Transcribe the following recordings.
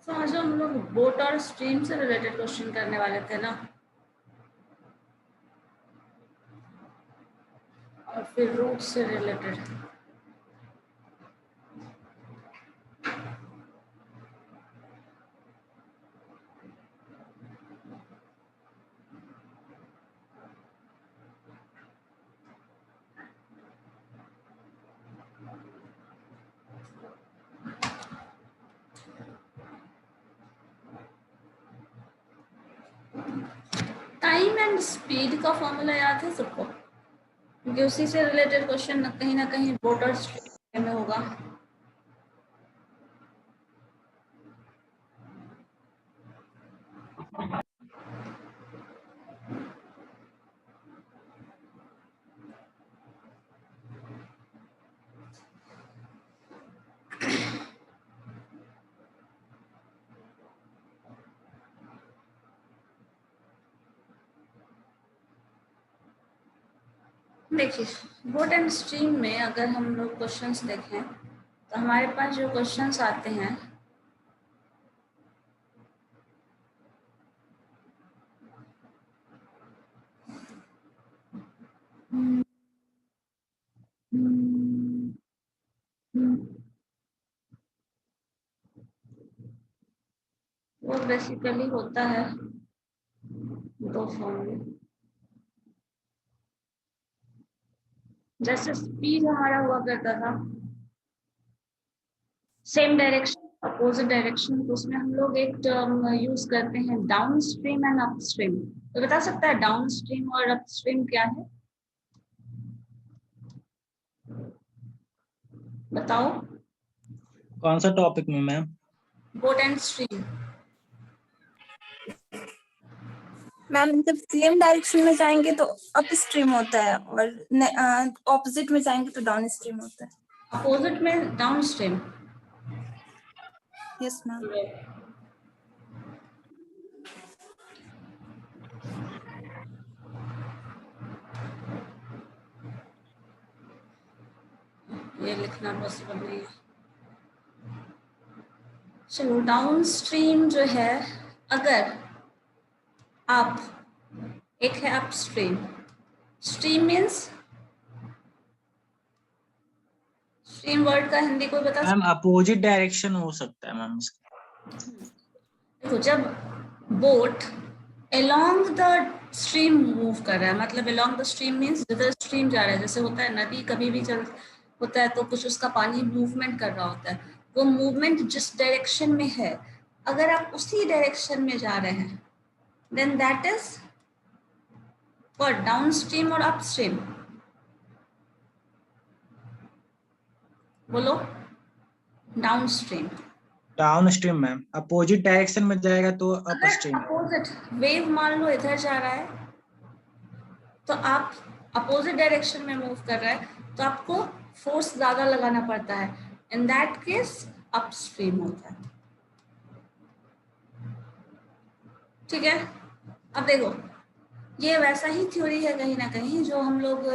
तो आज हम लोग बोट और स्ट्रीम से रिलेटेड क्वेश्चन करने वाले थे ना, और फिर रूट से रिलेटेड। टाइम एंड स्पीड का फॉर्मूला याद है सबको, क्योंकि उसी से रिलेटेड क्वेश्चन कहीं ना कहीं बोट और स्ट्रीम में होगा। देखिए, बोट एंड स्ट्रीम में अगर हम लोग क्वेश्चंस देखें तो हमारे पास जो क्वेश्चंस आते हैं वो बेसिकली होता है दो फॉर्म में। जैसे स्पीड हमारा हुआ करता था सेम डायरेक्शन अपोजिट डायरेक्शन, तो उसमें हम लोग एक टर्म यूज करते हैं down stream and up stream. तो बता सकता है डाउन स्ट्रीम और अप स्ट्रीम क्या है? बताओ। कौन सा टॉपिक में ma'am? Boat and stream. Ma'am जब सेम डायरेक्शन में जाएंगे तो अप स्ट्रीम होता है और ऑपोजिट में जाएंगे तो डाउन स्ट्रीम होता है। अपोजिट में डाउन स्ट्रीम। Yes ma'am. ये लिखना पॉसिबल नहीं है। चलो, डाउन स्ट्रीम जो है, अगर आप एक है up stream, stream means stream word का हिंदी कोई बता मैम अपोजिट डायरेक्शन हो सकता है मैम इसका। देखो, जब boat along the stream move कर रहा है, मतलब along द स्ट्रीम मीन्स जिधर स्ट्रीम जा रहा है, जैसे होता है नदी कभी भी चल होता है तो कुछ उसका पानी मूवमेंट कर रहा होता है, वो मूवमेंट जिस डायरेक्शन में है अगर आप उसी डायरेक्शन में जा रहे हैं then that is what, down stream और अप स्ट्रीम? बोलो। Down stream. Down stream ma'am, opposite direction में जाएगा तो अप अगर स्ट्रीम। अपोजिट वेव मान लो इधर जा रहा है तो आप अपोजिट डायरेक्शन में मूव कर रहा है तो आपको फोर्स ज्यादा लगाना पड़ता है, in that case up stream होता है। ठीक है, अब देखो, ये वैसा ही थ्योरी है कहीं ना कहीं जो हम लोग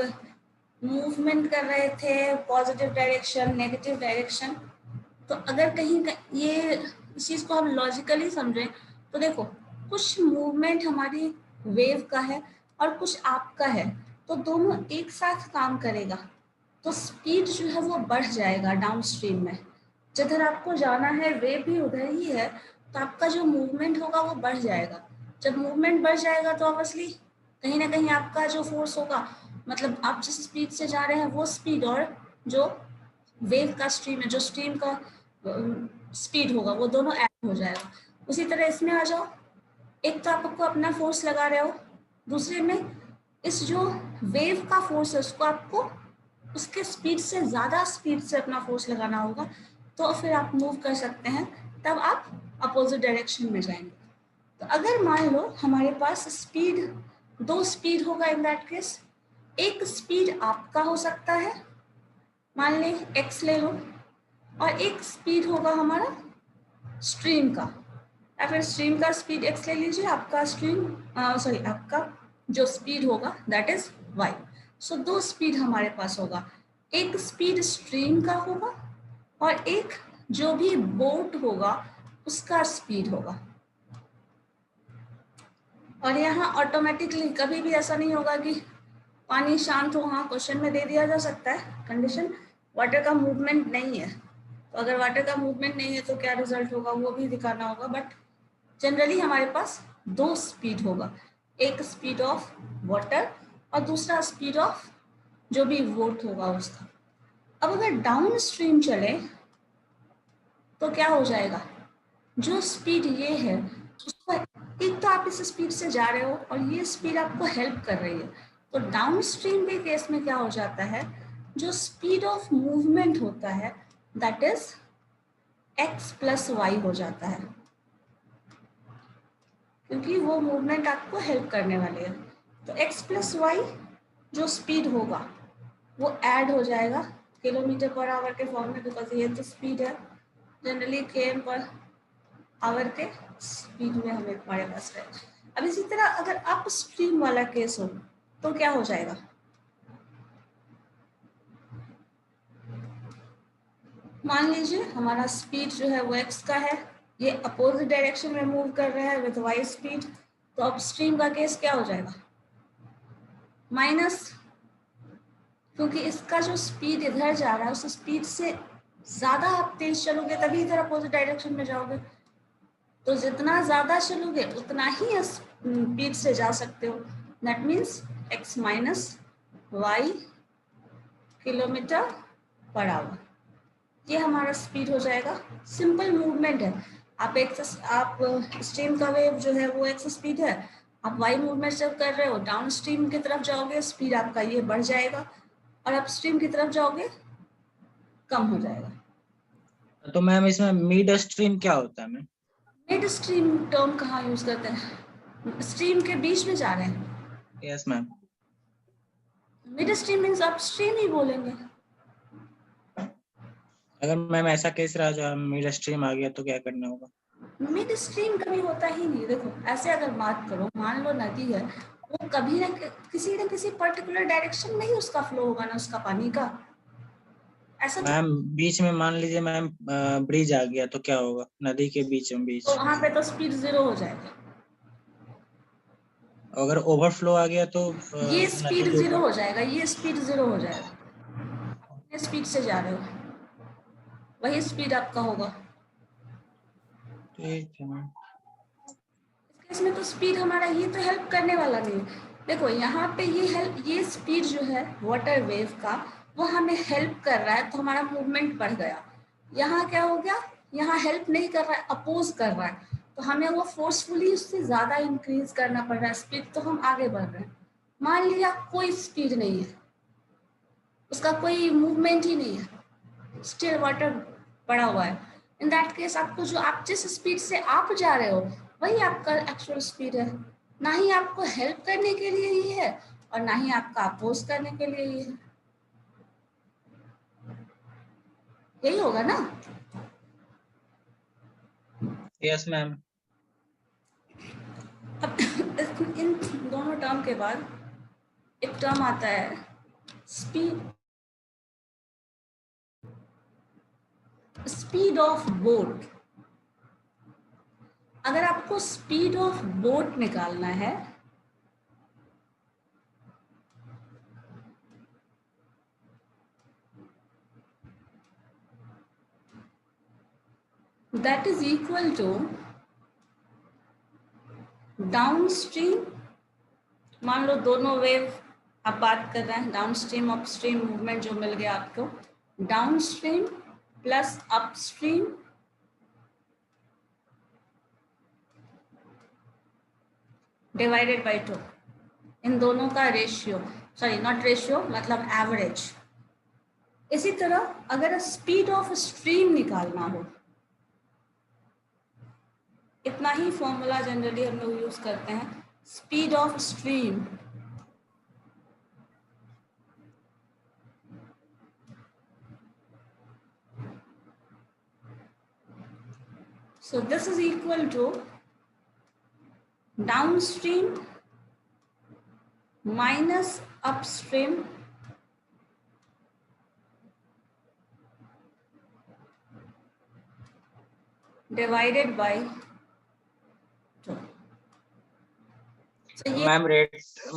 मूवमेंट कर रहे थे पॉजिटिव डायरेक्शन नेगेटिव डायरेक्शन। तो अगर कहीं ये इस चीज को हम लॉजिकली समझें तो देखो, कुछ मूवमेंट हमारी वेव का है और कुछ आपका है, तो दोनों एक साथ काम करेगा तो स्पीड जो है वो बढ़ जाएगा डाउन स्ट्रीम में। जिधर आपको जाना है वेव भी उधर ही है, तो आपका जो मूवमेंट होगा वो बढ़ जाएगा। जब मूवमेंट बढ़ जाएगा तो ऑब्वियसली कहीं ना कहीं आपका जो फोर्स होगा, मतलब आप जिस स्पीड से जा रहे हैं वो स्पीड और जो वेव का स्ट्रीम है, जो स्ट्रीम का स्पीड होगा, वो दोनों ऐड हो जाएगा। उसी तरह इसमें आ जाओ, एक तो आपको अपना फोर्स लगा रहे हो, दूसरे में इस जो वेव का फोर्स है उसको आपको उसके स्पीड से ज़्यादा स्पीड से अपना फोर्स लगाना होगा, तो फिर आप मूव कर सकते हैं, तब आप अपोजिट डायरेक्शन में जाएंगे। तो अगर मान लो हमारे पास स्पीड, दो स्पीड होगा इन दैट केस, एक स्पीड आपका हो सकता है, मान ले एक्स ले लो, और एक स्पीड होगा हमारा स्ट्रीम का, या फिर स्ट्रीम का स्पीड एक्स ले लीजिए, आपका स्ट्रीम सॉरी आपका जो स्पीड होगा दैट इज वाई। सो दो स्पीड हमारे पास होगा, एक स्पीड स्ट्रीम का होगा और एक जो भी बोट होगा उसका स्पीड होगा। और यहाँ ऑटोमेटिकली कभी भी ऐसा नहीं होगा कि पानी शांत हो। हाँ, क्वेश्चन में दे दिया जा सकता है कंडीशन, वाटर का मूवमेंट नहीं है। तो अगर वाटर का मूवमेंट नहीं है तो क्या रिजल्ट होगा वो भी दिखाना होगा। बट जनरली हमारे पास दो स्पीड होगा, एक स्पीड ऑफ वाटर और दूसरा स्पीड ऑफ जो भी वोट होगा उसका। अब अगर डाउन स्ट्रीम चले तो क्या हो जाएगा, जो स्पीड ये है उसको, एक तो आप इस स्पीड से जा रहे हो और ये स्पीड आपको हेल्प कर रही है। तो डाउन स्ट्रीम के केस में क्या हो जाता है, जो स्पीड ऑफ मूवमेंट होता है that is x plus Y हो जाता है, क्योंकि वो मूवमेंट आपको हेल्प करने वाले है। तो x प्लस वाई जो स्पीड होगा वो ऐड हो जाएगा किलोमीटर पर आवर के फॉर्म में, बिकॉज ये तो स्पीड है जनरली km पर आवर के स्पीड में हमारे पास है। अब इसी तरह अगर अप स्ट्रीम वाला केस हो तो क्या हो जाएगा, मान लीजिए हमारा स्पीड जो है वो x का है, ये अपोजिट डायरेक्शन में मूव कर रहा है विथ y स्पीड, तो अप स्ट्रीम का केस क्या हो जाएगा, माइनस, क्योंकि इसका जो स्पीड इधर जा रहा है उस स्पीड से ज्यादा आप तेज चलोगे तभी इधर अपोजिट डायरेक्शन में जाओगे। तो जितना ज्यादा चलोगे उतना ही स्पीड से जा सकते हो। That means x minus Y kilometre per hour, ये हमारा स्पीड हो जाएगा। सिंपल मूवमेंट है। आप स्ट्रीम का वेव जो है वो x स्पीड है, आप y मूवमेंट जब कर रहे हो डाउन स्ट्रीम की तरफ जाओगे स्पीड आपका ये बढ़ जाएगा और अप स्ट्रीम की तरफ जाओगे कम हो जाएगा। तो मैम इसमें मिड स्ट्रीम क्या होता है मैम? मिड स्ट्रीम टर्म कहाँ यूज करते हैं, स्ट्रीम के बीच में जा रहे हैं। Yes ma'am. Mid stream means up stream ही बोलेंगे। अगर मैम ऐसा केस रहा जो मिड स्ट्रीम आ गया तो क्या करना होगा? मिड स्ट्रीम कभी होता ही नहीं। देखो ऐसे अगर बात करो, मान लो नदी है, वो कभी ना किसी पर्टिकुलर डायरेक्शन में ही उसका फ्लो होगा ना उसका पानी का, ऐसा तो। मैम बीच में मान लीजिए मैम ब्रिज आ गया तो क्या होगा, नदी के बीच में बीच? तो वहां पे तो स्पीड 0 हो जाएगा। अगर ओवरफ्लो आ गया तो ये नदी स्पीड के 0 ऊपर? हो जाएगा, ये स्पीड 0 हो जाएगा। ये स्पीड से जा रहे हो वही स्पीड आपका होगा। ठीक है मैम। इस केस में तो स्पीड हमारा ये तो हेल्प करने वाला नहीं है। देखो यहाँ पे ये स्पीड जो है वाटर वेव का वो हमें हेल्प कर रहा है तो हमारा मूवमेंट बढ़ गया। यहाँ क्या हो गया, यहाँ हेल्प नहीं कर रहा है, अपोज कर रहा है, तो हमें वो फोर्सफुली उससे ज्यादा इंक्रीज करना पड़ रहा है स्पीड, तो हम आगे बढ़ रहे हैं। मान लिया कोई स्पीड नहीं है, उसका कोई मूवमेंट ही नहीं है, स्टिल वाटर पड़ा हुआ है। इन दैट केस आपको जो आप जिस स्पीड से आप जा रहे हो वही आपका एक्चुअल स्पीड है, ना ही आपको हेल्प करने के लिए ये है और ना ही आपका अपोज करने के लिए ये है। यही होगा ना। Yes ma'am. अब इन दोनों टर्म के बाद एक टर्म आता है स्पीड ऑफ बोट। अगर आपको स्पीड ऑफ बोट निकालना है that is equal to down stream. मान लो दोनों वेव आप बात कर रहे हैं, down stream up stream movement जो मिल गया आपको, down stream plus up stream divided by 2, इन दोनों का रेशियो, सॉरी नॉट रेशियो मतलब एवरेज। इसी तरह अगर स्पीड ऑफ स्ट्रीम निकालना हो, इतना ही फॉर्मूला जनरली हम लोग यूज करते हैं, speed of stream so this is equal to downstream minus upstream divided by 2। तो ये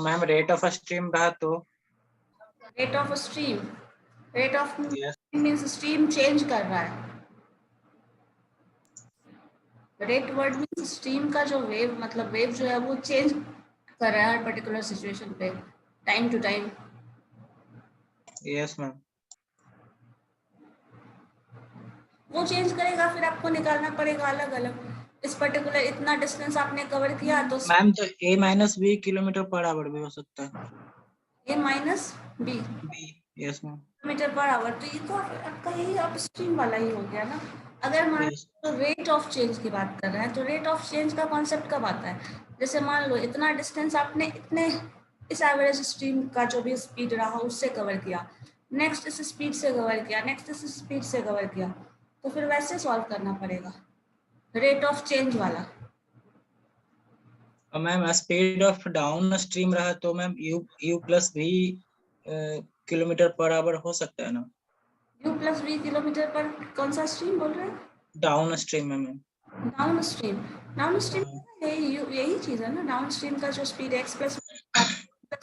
मैम रेट ऑफ स्ट्रीम रहा तो rate of stream, rate of yes means stream change कर रहा है। रेट वर्ड मीन्स स्ट्रीम का जो वेव, मतलब वेव जो है वो चेंज कर रहा है हर पर्टिकुलर सिचुएशन पे, time to time. Yes ma'am. वो चेंज करेगा, फिर आपको निकालना पड़ेगा अलग अलग। इस पर्टिकुलर इतना डिस्टेंस आपने कवर किया तो मैम तो a minus B kilometre per hour भी हो सकता है। A minus B B yes ma'am. Metre per hour, तो ये तो आपका यही अपस्ट्रीम वाला ही हो गया ना। अगर मान यस तो रेट ऑफ चेंज की बात कर रहे हैं, तो रेट ऑफ चेंज का कॉन्सेप्ट कब आता है? जैसे मान लो इतना डिस्टेंस आपने इतने इस एवरेज स्ट्रीम का जो भी स्पीड रहा उससे कवर किया, नेक्स्ट इस स्पीड से कवर किया, नेक्स्ट इस स्पीड से कवर किया, तो फिर वैसे सॉल्व करना पड़ेगा रेट ऑफ चेंज वाला। और ma'am speed of down stream रहा तो मैम यू प्लस भी किलोमीटर पर आवर हो सकता है ना। यू प्लस वी किलोमीटर पर कौन सा स्ट्रीम बोल रहे हैं? डाउन स्ट्रीम में ma'am. Down stream, down stream यही चीज है ना। डाउन स्ट्रीम का जो स्पीड है एक्स प्लस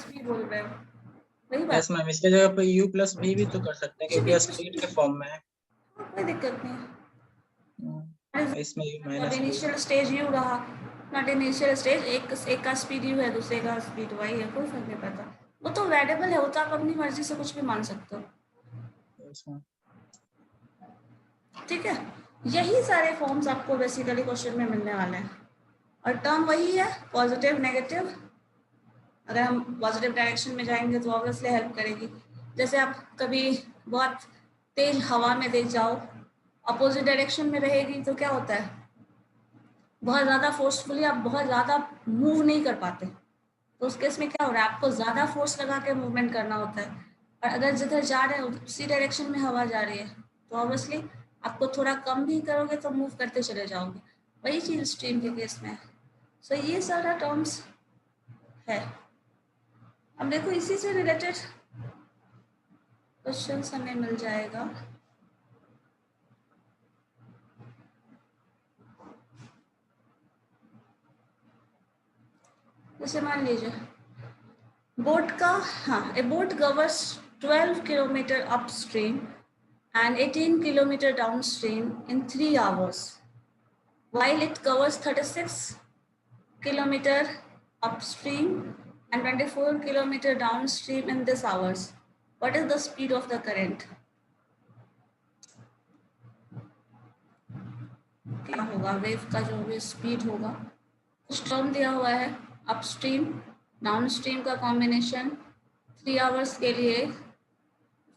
वी बोल रहे हो, वही बात। यस मैम, इसके जगह पे यू प्लस भी तो कर सकते हैं कुछ भी क्योंकि कुछ स्पीड भी, के फॉर्म में है। कोई दिक्कत नहीं है। इसमें यू अब माइनस भी। इनिशियल स्टेज यू रहा, नॉट इनिशियल स्टेज, एक का स्पीड यू है, दूसरे का स्पीड वाई है, कोई फर्क नहीं पड़ता। वो तो वेरिएबल है, वो तो आप अपनी मर्जी से कुछ भी मान सकते हो। Yes ma'am. ठीक है, यही सारे फॉर्म्स आपको बेसिकली क्वेश्चन में मिलने वाले हैं। और टर्म वही है, पॉजिटिव नेगेटिव। अगर हम पॉजिटिव डायरेक्शन में जाएंगे तो ऑब्वियसली हेल्प करेगी। जैसे आप कभी बहुत तेज हवा में देख जाओ, अपोजिट डायरेक्शन में रहेगी तो क्या होता है, बहुत ज़्यादा फोर्सफुली आप बहुत ज़्यादा मूव नहीं कर पाते। तो उस केस में क्या हो रहा है, आपको ज़्यादा फोर्स लगा के मूवमेंट करना होता है। और अगर जिधर जा रहे हो उसी डायरेक्शन में हवा जा रही है तो ऑब्वियसली आपको थोड़ा कम भी करोगे तो मूव करते चले जाओगे। वही चीज़ स्ट्रीम के केस में है। सो ये सारा टर्म्स है। अब देखो इसी से रिलेटेड क्वेश्चन हमें मिल जाएगा। जैसे मान लीजिए बोट का, हाँ, ए boat covers 12 kilometre upstream and 18 kilometer downstream in 3 hours, while it covers 36 kilometer upstream and 24 kilometer downstream in this hours. What is the speed of the current? क्या होगा वेव का जो भी स्पीड होगा? कुछ टर्म दिया हुआ है, अपस्ट्रीम डाउनस्ट्रीम का कॉम्बिनेशन 3 आवर्स के लिए,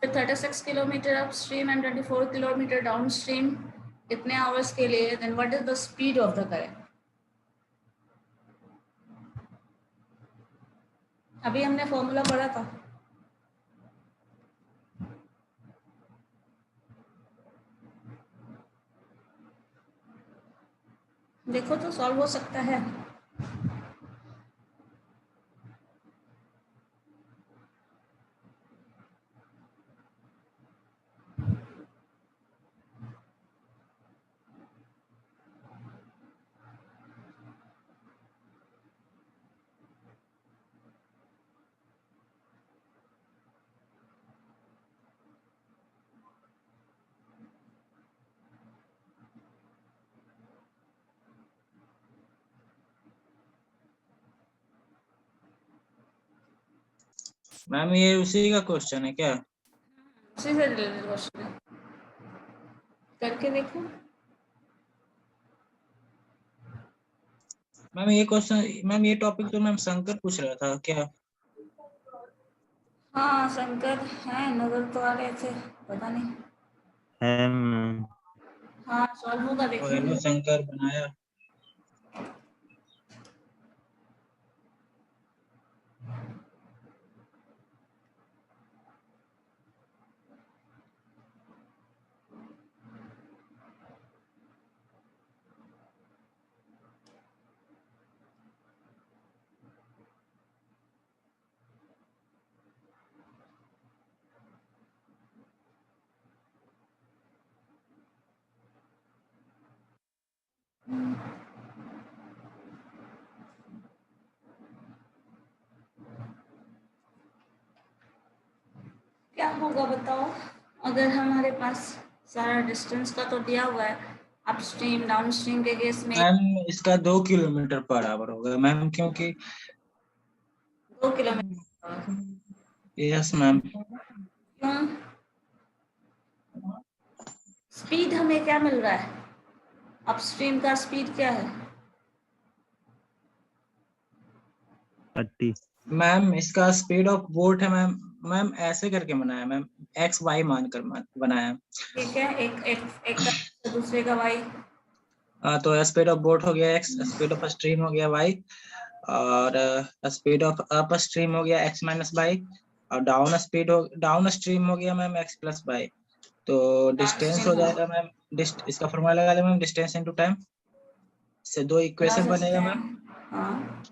फिर 36 kilometre upstream and 24 kilometre downstream इतने आवर्स के लिए, then what is the speed of the current? अभी हमने फॉर्मूला पढ़ा था। देखो तो सॉल्व हो सकता है। मैम ये उसी का क्वेश्चन है क्या? उसी से रिलेटेड क्वेश्चन है, करके देखो। मैम ये क्वेश्चन, मैम ये टॉपिक तो मैम शंकर पूछ रहा था क्या? हाँ शंकर है, नजर तो आ रहे थे, पता नहीं। हाँ सॉल्व होगा, ओ हेलो देखेंगे। शंकर बनाया। क्या होगा बताओ, अगर हमारे पास सारा डिस्टेंस का तो दिया हुआ है, अपस्ट्रीम डाउनस्ट्रीम के केस में मैम इसका 2 किलोमीटर पर आवर होगा मैम, क्योंकि 2 किलोमीटर। Yes ma'am. क्यों? स्पीड हमें क्या मिल रहा है, अपस्ट्रीम का स्पीड क्या है? 30। मैम इसका स्पीड ऑफ बोट है मैम, मैम ऐसे करके बनाया मैम, एक्स वाई मानकर बनाया। ठीक है, एक का दूसरे का वाई। तो स्पीड ऑफ बोट हो गया एक्स, स्पीड ऑफ स्ट्रीम हो गया वाई, और स्पीड ऑफ अप स्ट्रीम हो गया एक्स माइनस वाई, और डाउन स्ट्रीम हो गया मैम एक्स प्लस वाई। तो डिस्टेंस हो जाएगा मैम, इसका फॉर्मूला लगा ले मैम, डिस्टेंस इनटू टाइम से 2 इक्वेशन बनेगा मैम। हाँ,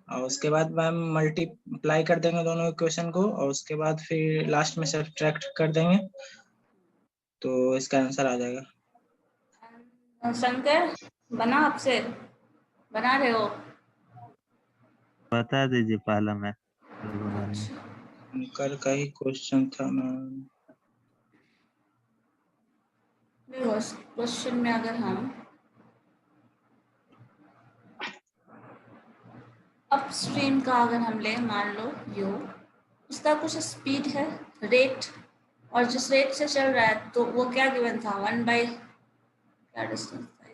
और उसके बाद मैम मल्टीप्लाई कर देंगे दोनों इक्वेशन को, और उसके बाद फिर लास्ट में सब्ट्रैक्ट कर देंगे, तो इसका आंसर आ जाएगा। शंकर बना, आपसे बना रहे हो? बता दीजिए पहला मैं। कल का ही क्वेश्चन था मैम। देखो क्वेश्चन में अगर हम अपस्ट्रीम का अगर हम ले, मान लो यू, उसका कुछ स्पीड है, रेट, और जिस रेट से चल रहा है तो वो क्या गिवन था, 1 बाई क्या डिस्टेंस था,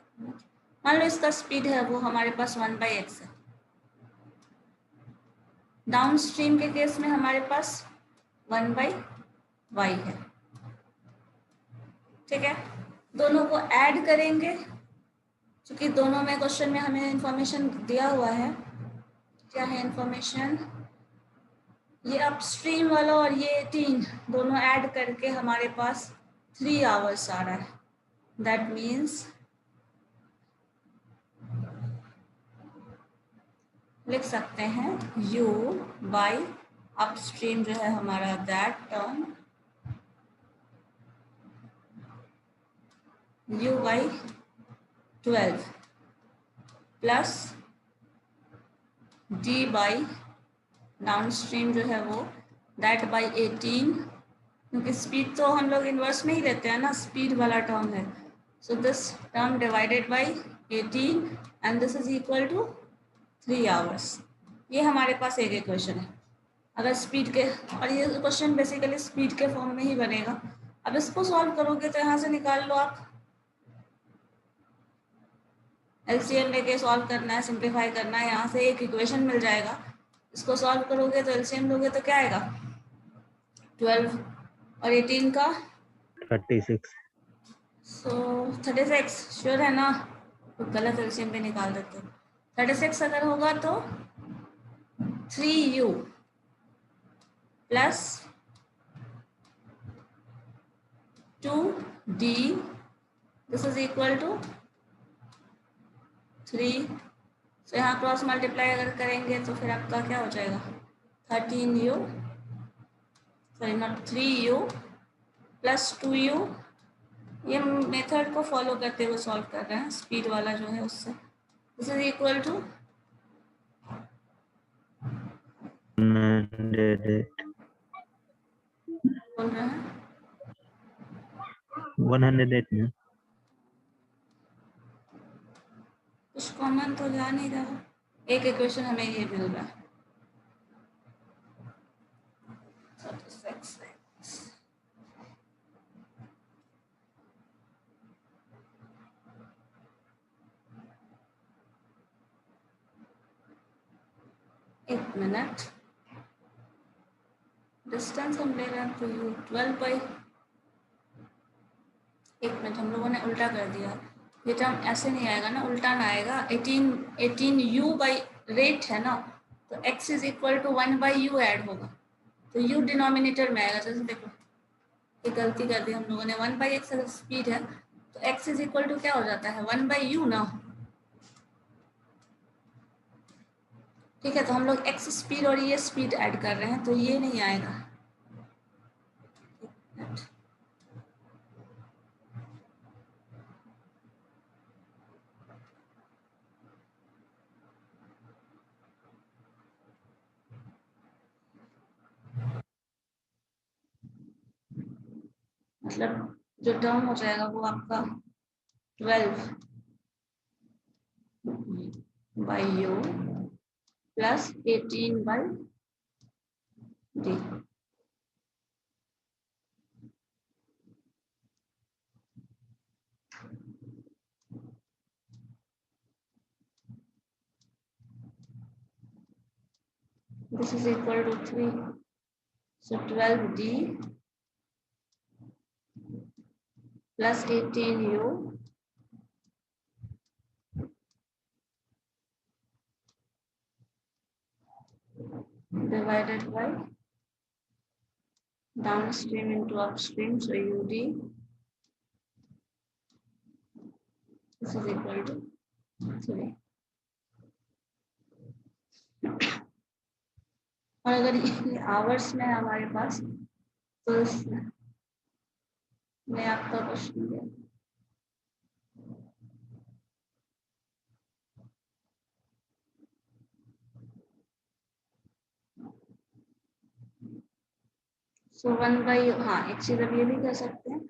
मान लो इसका स्पीड है वो हमारे पास 1/x है। डाउन स्ट्रीम के केस में हमारे पास 1/y है। ठीक है, दोनों को ऐड करेंगे, क्योंकि दोनों में क्वेश्चन में हमें इंफॉर्मेशन दिया हुआ है। क्या है इंफॉर्मेशन, ये अपस्ट्रीम वाला और ये 18 दोनों ऐड करके हमारे पास 3 आवर्स आ रहा है। दैट मीन्स लिख सकते हैं u बाई अपस्ट्रीम जो है हमारा, that term u by 12 plus d by down stream जो है वो, दैट बाई 18, क्योंकि स्पीड तो हम लोग इन्वर्स में ही लेते हैं ना, स्पीड वाला टर्म है। So this term divided by 18 and this is equal to 3 hours. ये हमारे पास एक इक्वेशन है। अगर स्पीड के, और ये क्वेश्चन बेसिकली स्पीड के फॉर्म में ही बनेगा। अब इसको सॉल्व करोगे तो यहाँ से निकाल लो आप, एलसीएम लेके सॉल्व करना है, सिंप्लीफाई करना है, यहाँ से एक इक्वेशन मिल जाएगा। इसको सॉल्व करोगे तो एलसीएम लोगे तो क्या आएगा, 12 और 18 का 36। सो 36 श्योर है ना, तो गलत एलसीएम भी निकाल देते हो। 36 अगर होगा तो 3u plus 2d, this is equal to 3। तो यहाँ क्रॉस मल्टीप्लाई अगर करेंगे तो फिर आपका क्या हो जाएगा, 13u, sorry not 3u plus 2u। ये मेथड को फॉलो करते हुए सॉल्व कर रहे हैं, स्पीड वाला जो है उससे। दिस इज इक्वल टू 108 बोल रहे हैं 108 में। कुछ कॉमन तो जा नहीं रहा, एक इक्वेशन हमें ये मिल रहा है। 36 एक मिनट, डिस्टेंस हम ले रहे हैं तो यू 12 बाई, एक मिनट हम लोगों ने उल्टा कर दिया, ये टर्म ऐसे नहीं आएगा ना, उल्टा ना आएगा। 18 यू बाई रेट है ना, तो x is equal to 1/u add होगा, तो u डिनोमिनेटर में आएगा। जैसे देखो ये गलती कर दी हम लोगों ने, 1/x अगर स्पीड है तो x इज इक्वल टू क्या हो जाता है, 1/u ना। ठीक है, तो हम लोग x स्पीड और ये स्पीड ऐड कर रहे हैं, तो ये नहीं आएगा। मतलब जो टर्म हो जाएगा वो आपका 12 by you plus 18 by D. This is equal to 3. So 12d plus 18u divided by downstream into upstream. So ud. This is equal to 3. और अगर ये आवर्स में हमारे पास तो मैं आपका क्वेश्चन दिया सो 1/u। हाँ एक चीज अब ये भी कर सकते हैं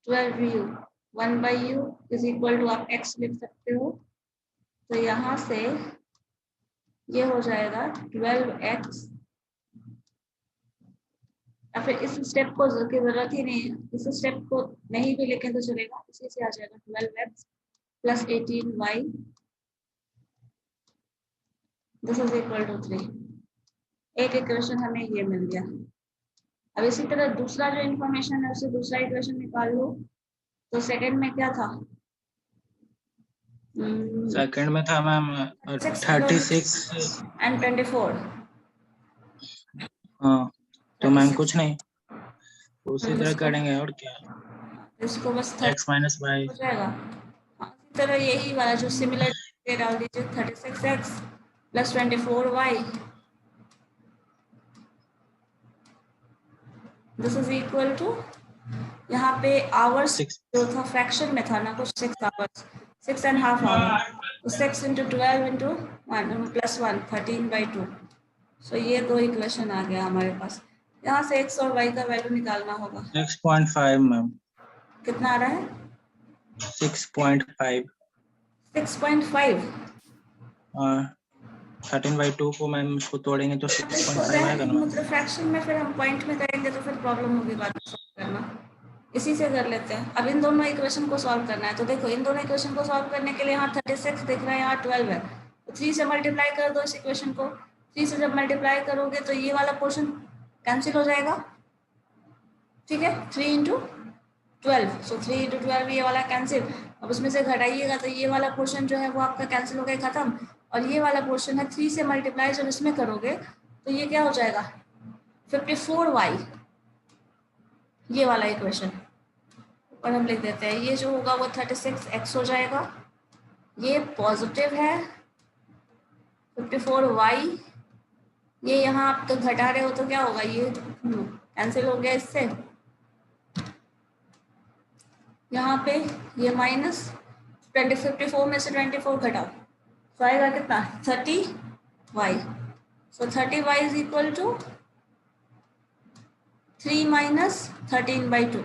12u 1/u is equal to आप x लिख सकते हो। तो यहाँ से ये हो जाएगा 12x या फिर इस स्टेप को की जरूरत ही नहीं है, इस स्टेप को नहीं भी लिखें तो चलेगा, इसी से आ जाएगा 12x plus 18y this is equal to 3। एक इक्वेशन हमें ये मिल गया। अब इसी तरह दूसरा जो इन्फॉर्मेशन है उससे दूसरा इक्वेशन निकाल लो। तो सेकंड में क्या था? सेकंड में था मैम 36 एंड 24। हाँ तो मैम कुछ नहीं उसी तरह करेंगे और क्या, इसको बस x माइनस वाई हो जाएगा। हाँ, इसी तरह यही वाला जो सिमिलर डाल दीजिए 36x plus 24y this is equal to यहाँ पे आवर्स जो था फ्रैक्शन में था ना कुछ 6 आवर्स 6.5 आवर तो 6 into 12 into 1 plus 1 13/2। सो ये दो इक्वेशन आ गया हमारे पास। यहाँ से x और y का वैल्यू निकालना होगा। 6.5 मैम। कितना आ रहा है? 6.5 6.5 13/2 को मैम उसको तोड़ेंगे तो 6.5 आएगा ना। मतलब फ्रैक्शन में फिर हम पॉइंट में करेंगे तो फिर प्रॉब्लम होगी बाद में सॉल्व करना। इसी से कर लेते हैं। अब इन दोनों इक्वेशन को सॉल्व करना है तो देखो इन दोनों इक्वेशन को सॉल्व करने के लिए यहाँ 36 दिख रहा है, यहाँ 12 है तो 3 से मल्टीप्लाई कर दो इस इक्वेशन को। 3 से जब मल्टीप्लाई करोगे तो ये वाला पोर्शन कैंसिल हो जाएगा, ठीक है। 3 into 12 सो 3 into 12 ये वाला कैंसिल। अब उसमें से घटाइएगा तो ये वाला पोर्शन जो है वो आपका कैंसिल हो गया खत्म। और ये वाला पोर्शन है 3 से मल्टीप्लाई जब इसमें करोगे तो ये क्या हो जाएगा 54y ये वाला इक्वेशन। और हम लिख देते हैं ये जो होगा वो 36x हो जाएगा, ये पॉजिटिव है 54y ये यहाँ आप तो घटा रहे हो तो क्या होगा ये कैंसिल हो गया इससे। यहाँ पे ये माइनस 54 में से 24 घटाओ तो आएगा कितना 30y। So 30y is equal to 3 minus 13/2।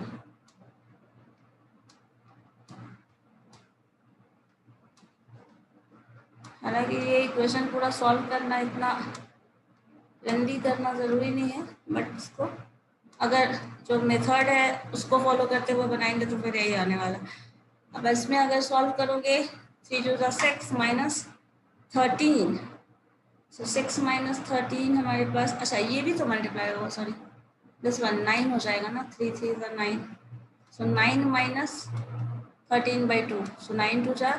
हालांकि ये इक्वेशन पूरा सॉल्व करना इतना लेंदी करना ज़रूरी नहीं है, बट इसको अगर जो मेथड है उसको फॉलो करते हुए बनाएंगे तो फिर यही आने वाला। अब इसमें अगर सॉल्व करोगे 3 × 6 minus 13 सो 6 minus 13 हमारे पास, अच्छा ये भी तो मल्टीप्लाई होगा सॉरी दिस वन 9 हो जाएगा ना 3 3 × 9 सो 9 minus 13/2 सो 9 2 ×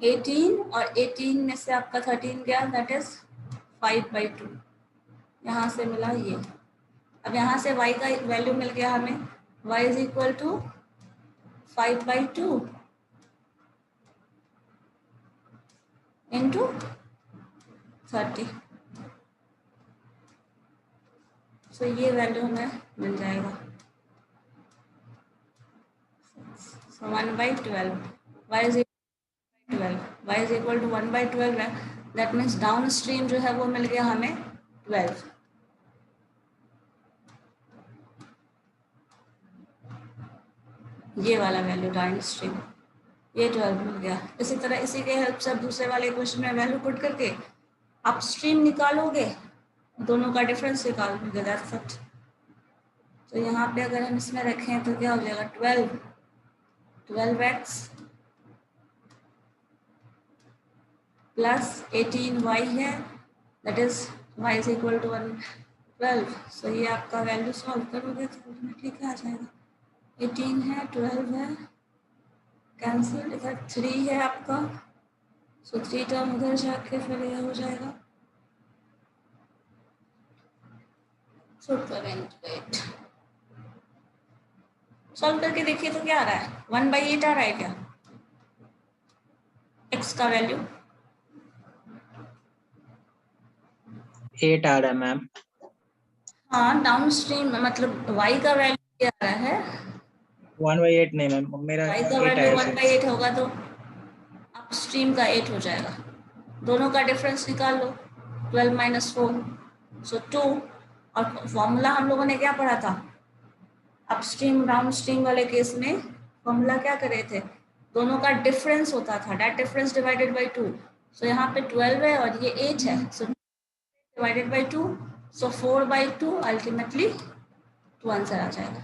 18 और 18 में से आपका 13 गया दैट इज 5/2 यहाँ से मिला ये। अब यहाँ से y का वैल्यू मिल गया हमें y is equal to 5/2 into 30 so ये वैल्यू हमें मिल जाएगा। So 1/12 y is 12 y is equal to 1/12 है दैट मीन्स डाउन स्ट्रीम जो है वो मिल गया हमें 12। ये वाला वैल्यू डाउन स्ट्रीम, ये 12 मिल गया। इसी तरह इसी के हेल्प से दूसरे वाले क्वेश्चन में वैल्यू पुट करके आप स्ट्रीम निकालोगे, दोनों का डिफरेंस निकालोगे, दैट्स इट। तो यहाँ पे अगर हम इसमें रखें तो क्या हो जाएगा, 12x प्लस 18y है, that is y is equal to 12। So ये आपका वैल्यू सॉल्व करोगे तो उसमें ठीक आ जाएगा। 18 है, 12 है, कैंसिल, इधर 3 है आपका, सो 3 टर्म उधर जाके फिर ये हो जाएगा। सो करेंट वेट सॉल्व करके देखिए तो क्या आ रहा है, 1/8 आ रहा है क्या x का वैल्यू? 8 आ रहा है मैम। हाँ, डाउन स्ट्रीम मतलब y का वैल्यू क्या आ रहा है? 1/8 नहीं मैम, मेरा y का 8 वैल्यू आया 1/8 होगा तो अप स्ट्रीम का 8 हो जाएगा। दोनों का डिफरेंस निकाल लो, 12 - 4 सो 2। और फॉर्मूला हम लोगों ने क्या पढ़ा था अपस्ट्रीम डाउन स्ट्रीम वाले केस में? फॉर्मूला क्या करे थे, दोनों का डिफरेंस होता था, that difference divided by 2। So यहाँ पे 12 है और ये 8 है, so divided by 2, so 4/2 ultimately 2 answer आ जाएगा।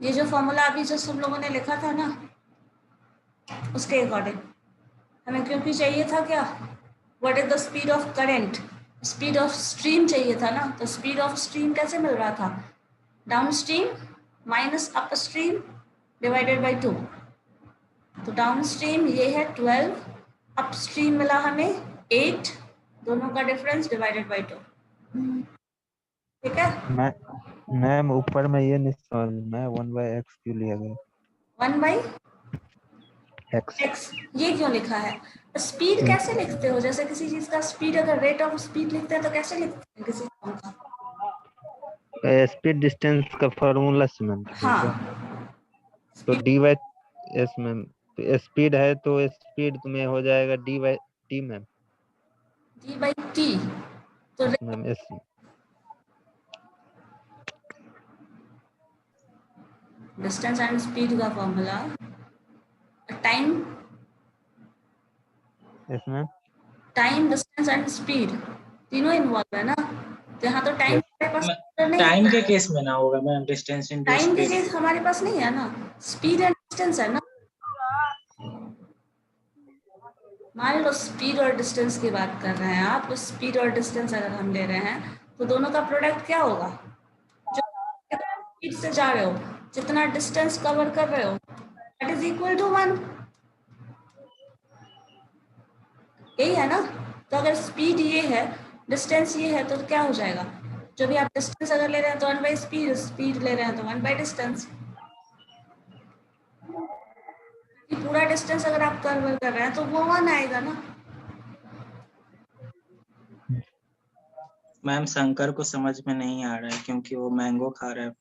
ये जो फॉर्मूला अभी जस्ट हम लोगों ने लिखा था ना, उसके अकॉर्डिंग हमें क्योंकि चाहिए था क्या, what is the speed of current, speed of stream चाहिए था ना। तो स्पीड ऑफ स्ट्रीम कैसे मिल रहा था, down stream minus up stream divided by 2। तो डाउन स्ट्रीम ये है 12, अप स्ट्रीम मिला हमें 8, दोनों का डिफरेंस डिवाइडेड बाय 2। ठीक है, मैम ऊपर में ये नहीं समझ में 1/x क्यों लिया गया? 1/x ये क्यों लिखा है? स्पीड कैसे लिखते हो, जैसे किसी चीज का स्पीड अगर रेट ऑफ स्पीड लिखते हैं तो कैसे लिखते हैं किसी फॉर्म का? स्पीड डिस्टेंस का फॉर्मूला से मैम। हाँ, तो d/s मैम, तो स्पीड है तो स्पीड में हो जाएगा d/t मैम। d/t तो ma'am s distance and speed का formula time, yes ma'am. Time distance and speed तीनों इन्वॉल्व है ना। तो यहाँ तो टाइम Yes. हमारे पास नहीं, टाइम के केस में ना होगा मैम, डिस्टेंस इनटू टाइम के स्पीड। केस हमारे पास नहीं है ना, स्पीड एंड डिस्टेंस है ना। मान लो स्पीड और डिस्टेंस की बात कर रहे हैं आप, स्पीड और डिस्टेंस अगर हम ले रहे हैं तो दोनों का प्रोडक्ट क्या होगा, जो स्पीड से जा रहे हो जितना डिस्टेंस कवर कर रहे हो दैट इज इक्वल टू 1, यही है ना। तो अगर स्पीड ये है डिस्टेंस ये है तो क्या हो जाएगा, जो भी आप डिस्टेंस अगर ले रहे हैं तो 1/स्पीड, स्पीड ले रहे हैं तो 1/डिस्टेंस। पूरा डिस्टेंस अगर आप कवर कर रहे हैं तो वो 1 आएगा ना। मैम शंकर को समझ में नहीं आ रहा है क्योंकि वो मैंगो खा रहा है।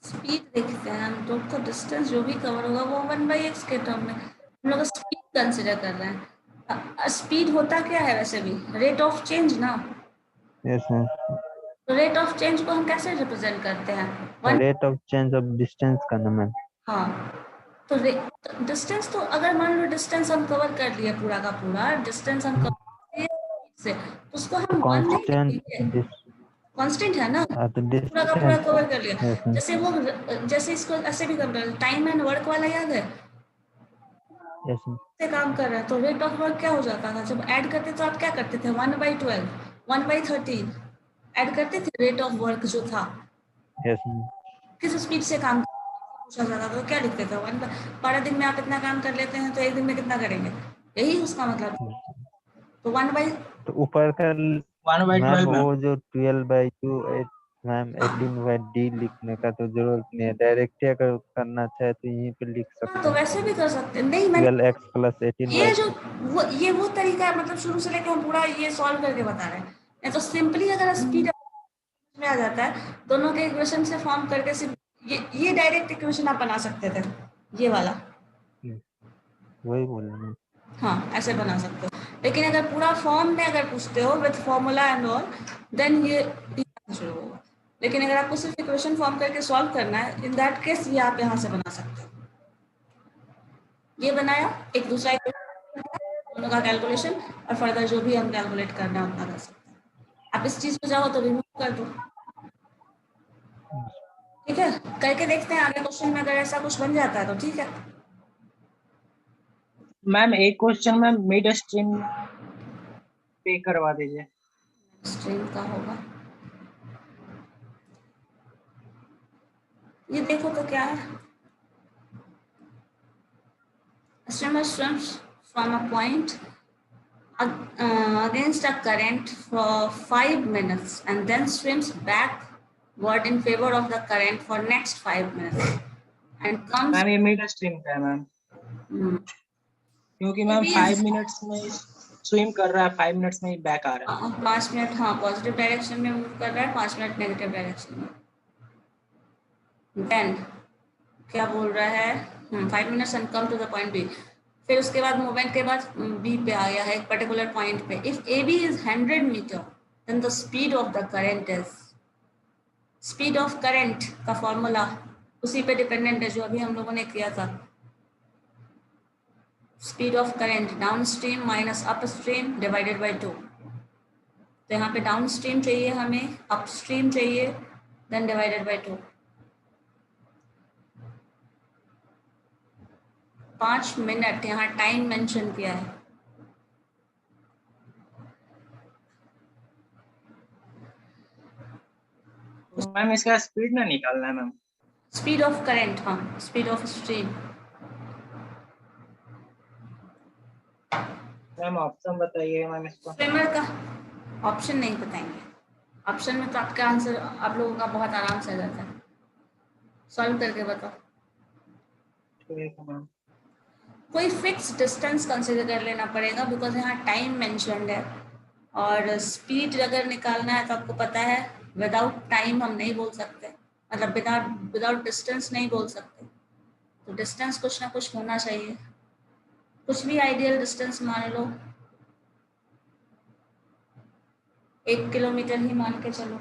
स्पीड देखते हैं हम लोग, तो डिस्टेंस जो भी कवर होगा वो 1/x के टर्म में हम लोग स्पीड कंसिडर कर रहे हैं। स्पीड होता क्या है वैसे भी, रेट ऑफ चेंज ना। yes ma'am. तो रेट ऑफ चेंज को हम कैसे रिप्रेजेंट करते हैं, rate of change of distance का ना मैम। हाँ तो डिस्टेंस तो अगर मान लो डिस्टेंस हम कवर कर लिए पूरा का पूरा डिस्टेंस हम कवर किए से, तो उसको हम 1 नहीं लिखेंगे, कांस्टेंट है ना, तो पूरा का पूरा कवर कर लिया। yes ma'am. जैसे वो जैसे इसको ऐसे भी कर रहे हैं, टाइम एंड वर्क वाला याद है, yes मैम। से काम कर रहा है तो रेट ऑफ वर्क क्या हो जाता था, जब ऐड करते तो आप क्या करते थे 1/12 1/13 ऐड करते थे, रेट ऑफ वर्क जो था yes मैम। किस स्पीड से काम पूछा जाता था तो क्या लिखते थे 12 दिन में आप इतना काम कर लेते हैं तो एक दिन में कितना करेंगे, यही उसका मतलब। तो 1/, तो ऊपर का 1/12 मैम मैम। वो जो 12/2 मैम 18/d लिखने का तो जरूरत नहीं है, डायरेक्ट ही अगर करना चाहे तो यहीं पे लिख हाँ सकते तो हैं। वैसे भी कर सकते हैं। नहीं मैंने 12x + 18y। ये जो वो तरीका है, मतलब शुरू से लेकर हम पूरा ये सॉल्व करके बता रहे हैं। नहीं तो सिंपली अगर स्पीड में आ जाता है, दोनों के इक्वेशन से फॉर्म करके सिर्फ ये डायरेक्ट इक्वेशन आप बना सकते थे, ये वाला, वही बोल रहा हूँ। हाँ ऐसे बना सकते हो। लेकिन अगर पूरा फॉर्म में अगर पूछते हो with formula and all, then ये शुरू होगा। लेकिन अगर आपको सिर्फ इक्वेशन फॉर्म करके सॉल्व करना है, इन दैट केस ये आप यहाँ से बना सकते हो। ये बनाया, एक दूसरा इक्वेशन, दोनों का कैलकुलेशन, और फर्दर जो भी हम कैलकुलेट करना है उतना कर सकते हैं। आप इस चीज पे जाओ तो रिमूव कर दो, ठीक है। करके देखते हैं आगे क्वेश्चन में, अगर ऐसा कुछ बन जाता है तो ठीक है। मैम एक क्वेश्चन में मिड स्ट्रीम पे करवा दीजिए। स्ट्रीम का होगा, ये देखो तो क्या है। Streamer swims from a point against a current for 5 minutes and then swims backward in favor of the current for next 5 minutes and comes ma'am ये मिड स्ट्रीम का है मैम, क्योंकि मैम 5 मिनट्स में स्विम कर रहा है, 5 minutes में ही back आ रहा है। 5 मिनट हाँ पॉजिटिव डायरेक्शन में मूव कर रहा है, 5 मिनट नेगेटिव डायरेक्शन में। देन क्या बोल रहा है, 5 minutes and come to the point B. फिर उसके बाद मूवमेंट के बाद बी पे आ गया है एक पर्टिकुलर पॉइंट पे। If A B is 100 metre then the speed of the current is, speed of current का फॉर्मूला उसी पे डिपेंडेंट है जो अभी हम लोगों ने किया था। Speed of current down stream minus up stream divided by 2। तो यहाँ पे डाउन स्ट्रीम चाहिए हमें, अप स्ट्रीम चाहिए, देन डिवाइडेड बाई 2। 5 मिनट यहाँ टाइम मेंशन किया है। मैम इसका स्पीड ना निकालना है मैम। स्पीड ऑफ करंट, हाँ speed of stream. Ma'am option बताइए मैम इसको। स्विमर का ऑप्शन नहीं बताएंगे, ऑप्शन में तो आपका आंसर आप लोगों का बहुत आराम से आ जाता है। सॉल्व करके बताओ। ठीक है मैम। कोई फिक्स डिस्टेंस कंसिडर कर लेना पड़ेगा बिकॉज यहाँ टाइम मेंशन्ड है, और स्पीड अगर निकालना है तो आपको पता है विदाउट टाइम हम नहीं बोल सकते, मतलब विदाउट डिस्टेंस नहीं बोल सकते। तो डिस्टेंस कुछ ना कुछ होना चाहिए, कुछ भी आइडियल डिस्टेंस मान लो, 1 किलोमीटर ही मान के चलो,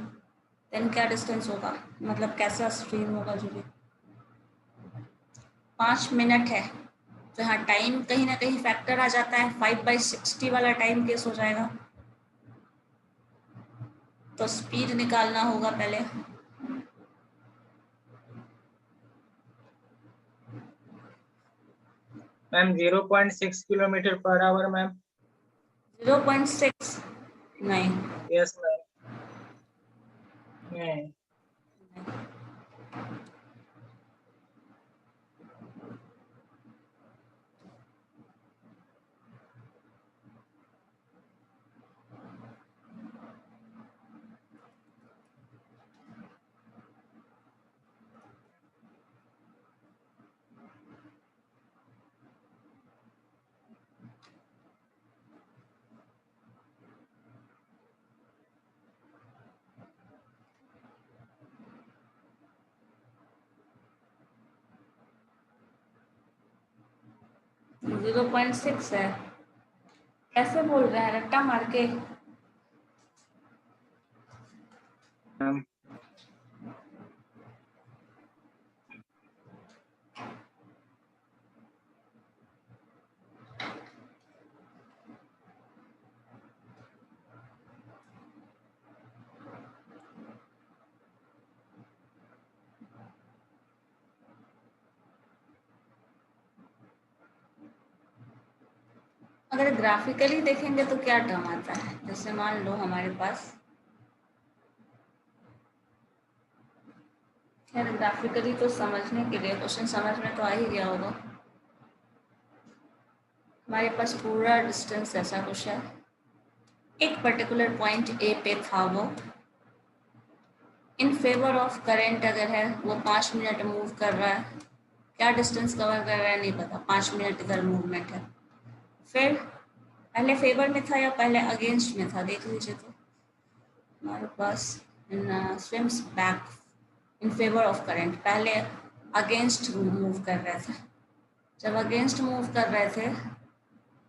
देन क्या डिस्टेंस होगा, मतलब कैसा स्ट्रीम होगा जो भी। 5 मिनट है तो यहाँ टाइम कहीं ना कहीं फैक्टर आ जाता है, 5/60 वाला टाइम केस हो जाएगा। तो स्पीड निकालना होगा पहले। Ma'am 0.6 kilometre per hour ma'am. 0.6 नहीं, यस मैम। नहीं जीरो 0.6 है। कैसे बोल रहे हैं, रट्टा मार के? मैम। अगर ग्राफिकली देखेंगे तो क्या टर्म आता है, जैसे मान लो हमारे पास, खैर ग्राफिकली तो समझने के लिए क्वेश्चन समझ में तो आ ही गया होगा। हमारे पास पूरा डिस्टेंस ऐसा कुछ है, एक पर्टिकुलर पॉइंट ए पे था वो, इन फेवर ऑफ करंट अगर है वो 5 मिनट मूव कर रहा है, क्या डिस्टेंस कवर कर रहा है नहीं पता, 5 मिनट इधर मूवमेंट है। फिर पहले फेवर में था या पहले अगेंस्ट में था, देख लीजिए। तो हमारे पास swims back in favor of current. पहले अगेंस्ट मूव कर रहे थे. जब अगेंस्ट मूव कर रहे थे,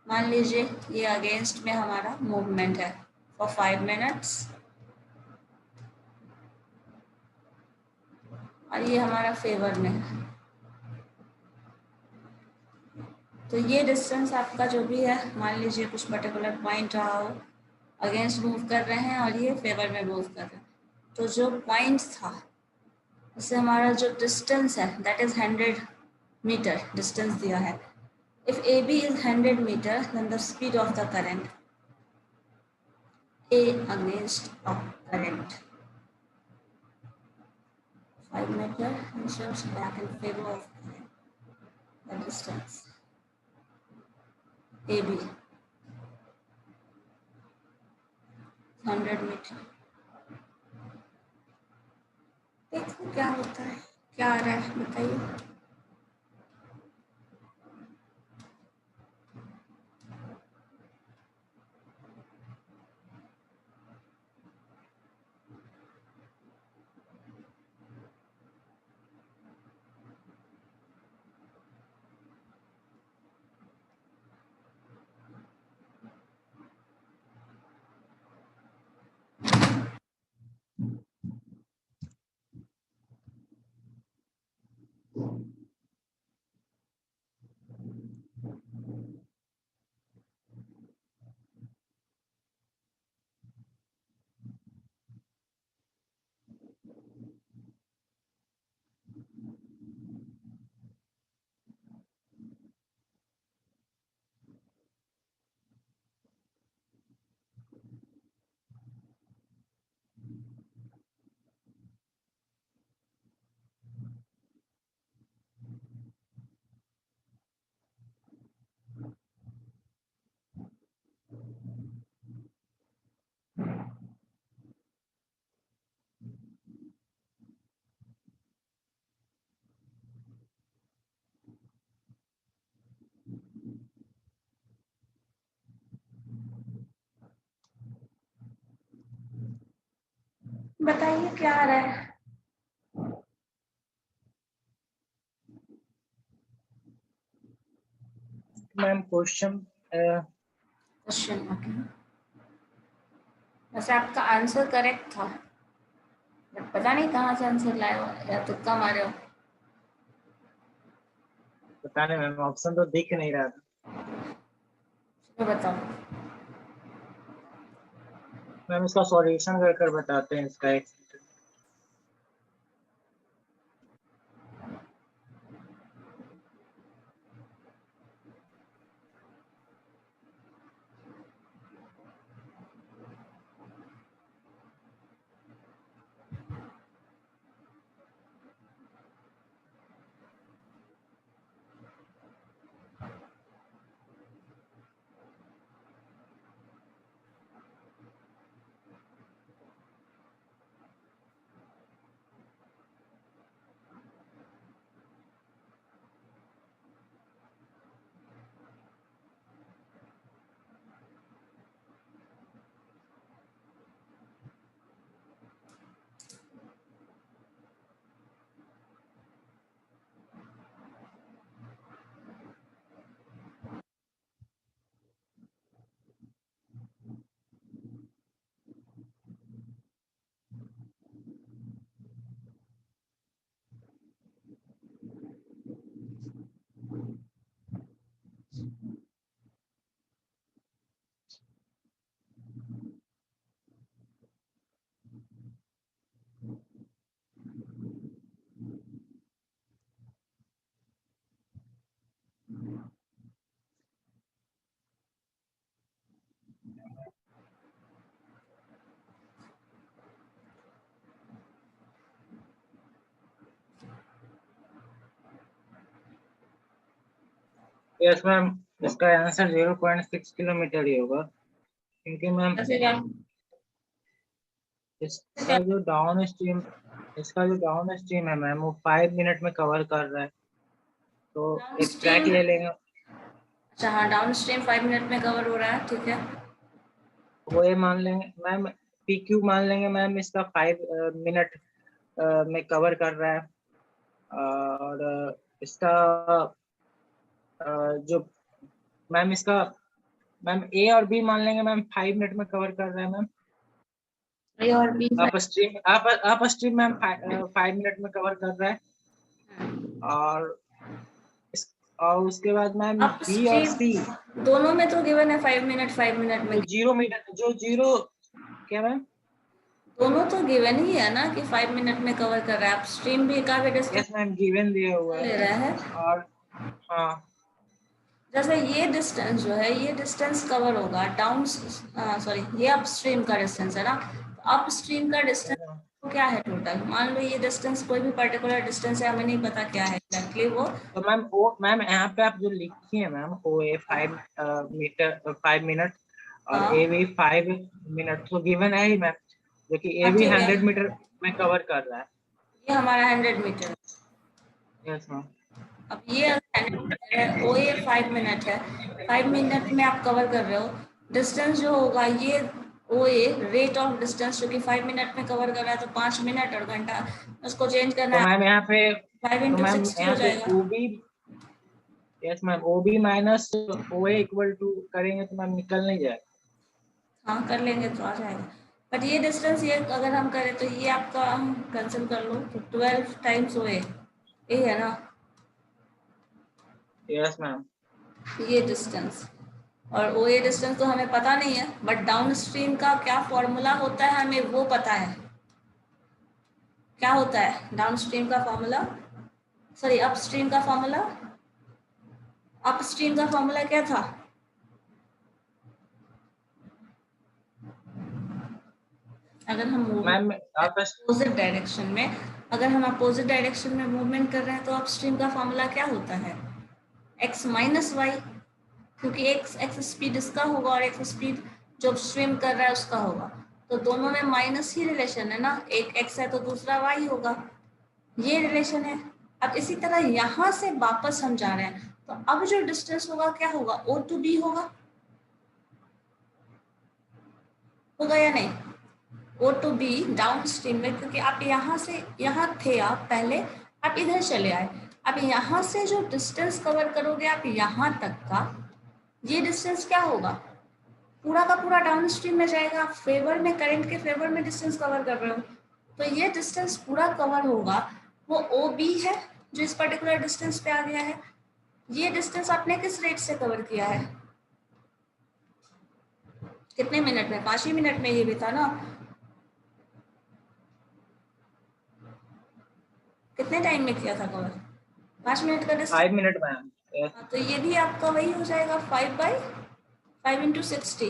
मान लीजिए ये अगेंस्ट में हमारा मूवमेंट है फॉर 5 मिनट्स और ये हमारा फेवर में है. तो ये डिस्टेंस आपका जो भी है, मान लीजिए कुछ पर्टिकुलर पॉइंट रहा हो, अगेंस्ट मूव कर रहे हैं और ये फेवर में मूव कर रहे हैं. तो जो पॉइंट था उससे हमारा जो डिस्टेंस है दैट इज 100 मीटर डिस्टेंस दिया है. If A B is 100 metre then the speed of the current A against of current 5 meter and shows back in favor of the distance AB 100 metre. देखो क्या होता है, क्या आ रहा है बताइए. बताइए क्या आ रहा है. Ma'am question question okay. वैसे आपका आंसर करेक्ट था बट पता नहीं कहाँ से आंसर लाए हो या तुक्का मारे हो. पता नहीं मैम, ऑप्शन तो दिख नहीं रहा था. तो बताओ. मैम इसका सॉल्यूशन कर बताते हैं इसका. एक यस मैम, इसका आंसर 0.6 किलोमीटर ही होगा क्योंकि मैम ऐसे क्या. इसका जो डाउन स्ट्रीम है मैम वो 5 मिनट में कवर कर रहा है. तो एक ट्रैक ले लेंगे. अच्छा हाँ, डाउन स्ट्रीम 5 मिनट में कवर हो रहा है. ठीक है. वो ये मान लेंगे मैम, PQ मान लेंगे मैम, इसका 5 मिनट में कवर कर रहा है, और इसका जो मैम इसका मैम A और B मान लेंगे मैम 5 मिनट में कवर कर रहा है मैम। ए और be up stream ma'am 5 minute में कवर कर रहा है, और और उसके बाद मैम B और C दोनों में तो गिवन है 5 मिनट में, जो जीरो क्या मैम, दोनों तो गिवन ही है ना कि 5 मिनट में कवर कर रहा है। अपस्ट्रीम भी काफी डिस्टेंस यस मैम गिवन दिया हुआ ले है, रहा है। और हाँ जैसे ये डिस्टेंस जो है, ये डिस्टेंस कवर होगा डाउन, सॉरी ये अपस्ट्रीम का डिस्टेंस है ना, अपस्ट्रीम का डिस्टेंस क्या है टोटल। मान लो ये डिस्टेंस कोई भी पर्टिकुलर डिस्टेंस है, हमें नहीं पता क्या है एग्जैक्टली वो। तो मैम यहाँ पे आप जो लिखी है मैम OA 5 मिनट और हाँ। AV 5 मिनट, तो गिवन है ही मैम, जो कि AV ठीक है। 100 मीटर में कवर कर रहा है। ये हमारा 100 मीटर। Yes ma'am. अब ये 100 मीटर है, OA 5 मिनट है, 5 मिनट में आप कवर कर रहे हो। डिस्टेंस जो होगा ये OA रेट ऑफ डिस्टेंस, जो कि 5 मिनट में कवर कर रहा है, तो 5 मिनट और घंटा उसको चेंज करना तो है। मैम यहाँ पे 5 तो into मैम 60 यहाँ हो पे जाएगा। OB, yes ma'am OB minus OA equal to करेंगे तो मैम निकल नहीं जाएगा। हाँ कर लेंगे तो आ जाएगा। बट ये डिस्टेंस ये अगर हम करें तो ये आपका हम कैंसिल कर लो, तो 12 टाइम्स OA ये है ना, यस मैम। ये डिस्टेंस। और OA डिस्टेंस तो हमें पता नहीं है, बट डाउन स्ट्रीम का क्या फॉर्मूला होता है हमें वो पता है। क्या होता है डाउन स्ट्रीम का फॉर्मूला, सॉरी अप स्ट्रीम का फॉर्मूला, अप स्ट्रीम का फॉर्मूला क्या था? अगर हम मैम अपोजिट डायरेक्शन में, अगर हम अपोजिट डायरेक्शन में मूवमेंट कर रहे हैं तो अप स्ट्रीम का फॉर्मूला क्या होता है? x माइनस वाई, क्योंकि x स्पीड इसका होगा और x स्पीड जो स्विम कर रहा है उसका होगा, तो दोनों में माइनस ही रिलेशन है ना, एक x है तो दूसरा y होगा, ये रिलेशन है। अब इसी तरह यहाँ से वापस हम जा रहे हैं, तो अब जो डिस्टेंस होगा क्या होगा? O to B होगा या नहीं? O to B down stream में, क्योंकि आप यहाँ से यहाँ थे, आप पहले आप इधर चले आए, अब यहाँ से जो डिस्टेंस कवर करोगे आप यहाँ तक का, ये डिस्टेंस क्या होगा? पूरा का पूरा डाउन स्ट्रीम में जाएगा। आप फेवर में, करंट के फेवर में डिस्टेंस कवर कर रहे हो, तो ये डिस्टेंस पूरा कवर होगा, वो OB है जो इस पर्टिकुलर डिस्टेंस पे आ गया है। ये डिस्टेंस आपने किस रेट से कवर किया है? कितने मिनट में? 5 ही मिनट में ये भी था ना। कितने टाइम में किया था कवर? 5 मिनट का डिस्टेंस। 5 minute ma'am. तो ये भी आपका वही हो जाएगा 5 into 60।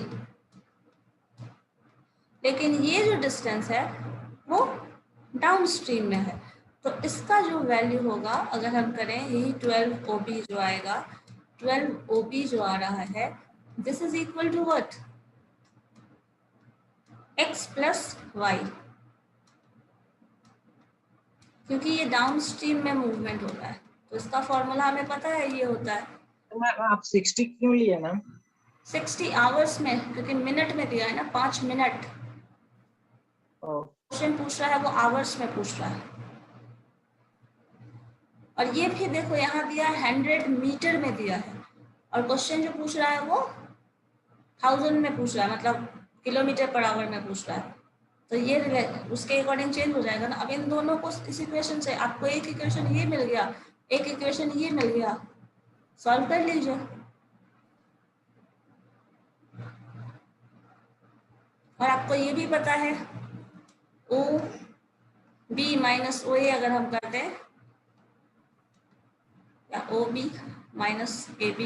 लेकिन ये जो डिस्टेंस है वो डाउन स्ट्रीम में है, तो इसका जो वैल्यू होगा अगर हम करें, यही 12 OB जो आएगा, 12 OB जो आ रहा है, this is equal to what? x plus Y, क्योंकि ये डाउन स्ट्रीम में मूवमेंट हो रहा है, तो इसका फॉर्मूला हमें पता है, ये होता है। तो मैम आप 60 क्यों लिए मैम? 60 आवर्स में, क्योंकि मिनट में दिया है ना, 5 मिनट। क्वेश्चन पूछ रहा है वो आवर्स में पूछ रहा है। और ये भी देखो यहाँ दिया 100 मीटर में दिया है, और क्वेश्चन जो पूछ रहा है वो 1000 में पूछ रहा है, मतलब किलोमीटर पर आवर में पूछ रहा है, तो ये उसके अकॉर्डिंग चेंज हो जाएगा ना। अब इन दोनों को इस इक्वेशन से आपको एक इक्वेशन ये मिल गया, एक इक्वेशन ये मिल गया, सॉल्व कर लीजिए। और आपको ये भी पता है OB माइनस OA अगर हम करते हैं, या OB माइनस AB,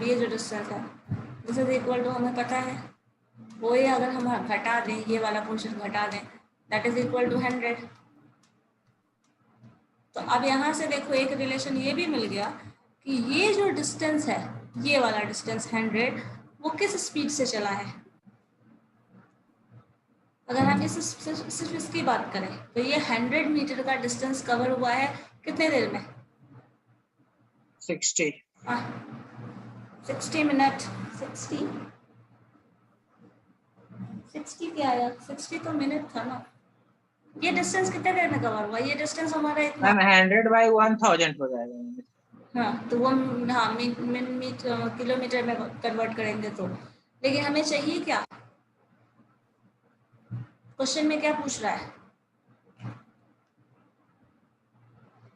ये जो डिस्टेंस है दिस इज इक्वल टू, हमें पता है OA अगर हम घटा दें, ये वाला पोर्शन घटा दें, दैट इज इक्वल टू 100। तो अब यहाँ से देखो एक रिलेशन ये भी मिल गया कि ये जो डिस्टेंस है, ये वाला डिस्टेंस 100, वो किस स्पीड से चला है। अगर हम सिर्फ इसकी बात करें तो ये 100 मीटर का डिस्टेंस कवर हुआ है कितने देर में? 60 60 मिनट, 60 क्या आया? 60 तो मिनट था ना। ये डिस्टेंस कितने देर में कवर हुआ? ये डिस्टेंस हमारा इतना। मैम 100 बाई 1000 हो जाएगा। हाँ तो वो हाँ किलोमीटर में कन्वर्ट करेंगे तो। लेकिन हमें चाहिए क्या? क्वेश्चन में क्या पूछ रहा है?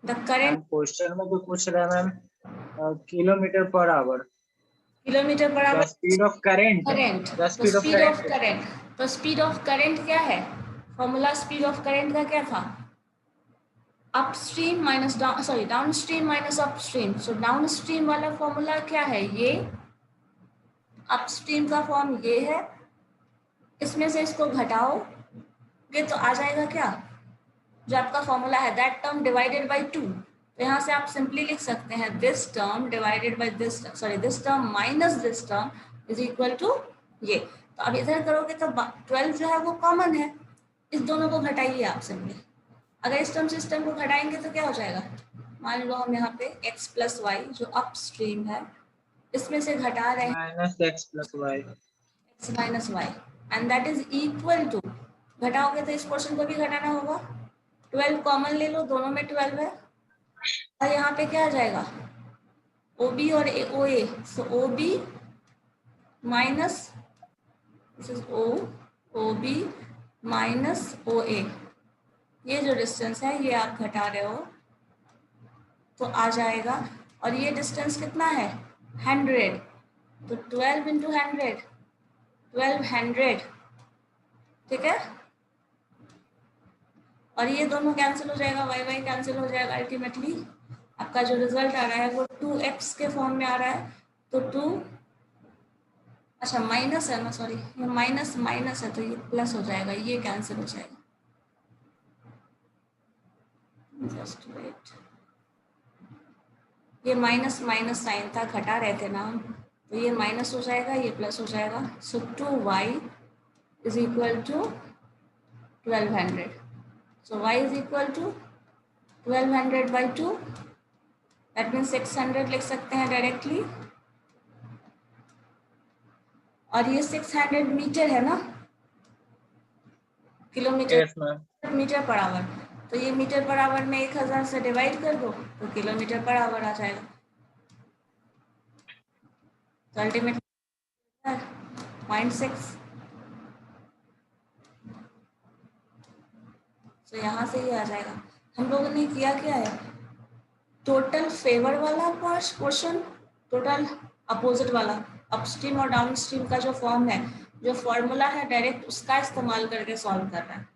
The current. क्वेश्चन में जो पूछ रहा है ma'am kilometre per hour, kilometre per the hour. Speed of current, current. The तो speed of speed of current. Current. तो स्पीड ऑफ करेंट क्या है? फॉर्मूला स्पीड ऑफ करेंट का क्या था? Upstream minus downstream minus upstream. So downstream वाला formula क्या है? ये अपस्ट्रीम का फॉर्म ये है। इसमें से इसको घटाओगे तो आ जाएगा क्या? जो आपका फॉर्मूला है दैट टर्म डिवाइडेड बाय 2। तो यहाँ से आप सिंपली लिख सकते हैं this term divided by this term minus this term is equal to ये। तो अब इधर करोगे तो 12 जो है वो कॉमन है, इस दोनों को घटाइए आप सिंपली। अगर इस टर्म से इस टर्म को घटाएंगे तो क्या हो जाएगा? मान लो हम यहाँ पे x प्लस वाई जो अपस्ट्रीम है इसमें से घटा रहे हैं minus X plus Y, x minus Y and that is equal to. घटाओगे तो इस पोर्शन को भी घटाना होगा। 12 कॉमन ले लो, दोनों में 12 है। और यहाँ पे क्या आ जाएगा? OB और OA। So OB minus this is OB minus OA। ये जो डिस्टेंस है ये आप घटा रहे हो तो आ जाएगा। और ये डिस्टेंस कितना है? 100। तो 12 इंटू 100, 1200। ठीक है। और ये दोनों कैंसिल हो जाएगा, वाई वाई कैंसिल हो जाएगा। अल्टीमेटली आपका जो रिजल्ट आ रहा है वो 2x के फॉर्म में आ रहा है। तो 2 अच्छा माइनस है ना, सॉरी ये माइनस माइनस है तो ये प्लस हो जाएगा, ये कैंसिल हो जाएगा। जस्ट वेट, ये माइनस माइनस साइन था, घटा रहे थे ना हम, तो ये माइनस हो जाएगा, ये प्लस हो जाएगा। So 2y is equal to 1200। So y is equal to 1200 by 2, that means 600 लिख सकते हैं डायरेक्टली। और ये 600 मीटर है ना, kilometre yes ma'am. Metre per hour. तो ये मीटर पर आवर में 1000 से डिवाइड कर दो तो किलोमीटर पर आवर आ जाएगा। तो अल्टीमेटली 0.6। तो यहाँ से ही आ जाएगा। हम लोगों ने किया क्या है? टोटल फेवर वाला पोर्शन, टोटल अपोजिट वाला, अपस्ट्रीम और डाउनस्ट्रीम का जो फॉर्म है, जो फॉर्मूला है डायरेक्ट उसका इस्तेमाल करके सॉल्व कर रहा है।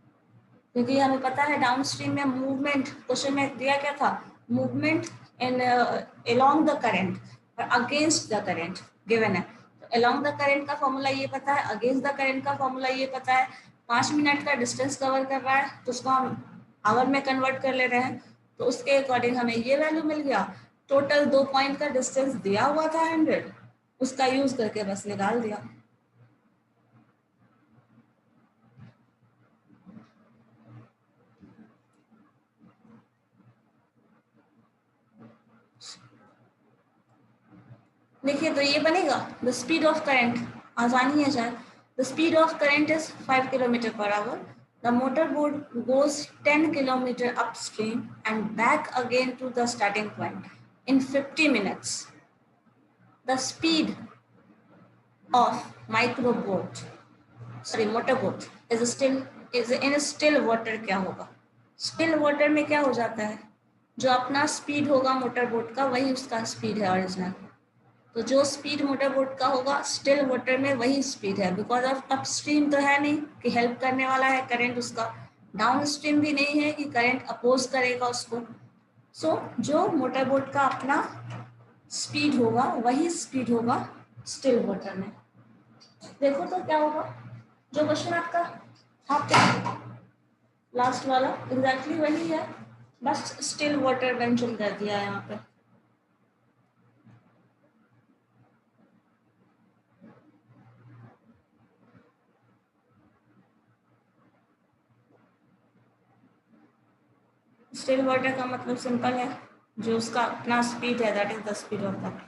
क्योंकि हमें पता है डाउनस्ट्रीम में मूवमेंट, क्वेश्चन में दिया क्या था? Movement in along the current और अगेंस्ट द करंट गिवन है। तो अलोंग द करंट का फॉर्मूला ये पता है, अगेंस्ट द करंट का फॉर्मूला ये पता है। 5 मिनट का डिस्टेंस कवर कर रहा है तो उसको हम आवर में कन्वर्ट कर ले रहे हैं, तो उसके अकॉर्डिंग हमें ये वैल्यू मिल गया। टोटल 2 पॉइंट का डिस्टेंस दिया हुआ था 100, उसका यूज करके बस निकाल दिया। देखिए तो ये बनेगा द स्पीड ऑफ करंट, आसानी है शायद। The speed of current is 5 kilometre per hour. The motor boat goes 10 kilometre upstream and back again to the starting point in 50 minutes. The speed of micro boat, sorry motor boat is in still water क्या होगा? Still water में क्या हो जाता है? जो अपना speed होगा मोटर बोट का वही उसका स्पीड है ओरिजिनल। तो जो स्पीड मोटर बोट का होगा स्टिल वाटर में वही स्पीड है, बिकॉज ऑफ अपस्ट्रीम तो है नहीं कि हेल्प करने वाला है करंट उसका, डाउन स्ट्रीम भी नहीं है कि करंट अपोज करेगा उसको। सो जो मोटर बोट का अपना स्पीड होगा वही स्पीड होगा स्टिल वाटर में। देखो तो क्या होगा, जो क्वेश्चन आपका था लास्ट वाला एग्जैक्टली वही है, बस स्टिल वाटर मेंशन कर दिया है यहाँ पे। स्टिल वाटर का मतलब सिंपल है, जो उसका अपना स्पीड है that is the speed of that.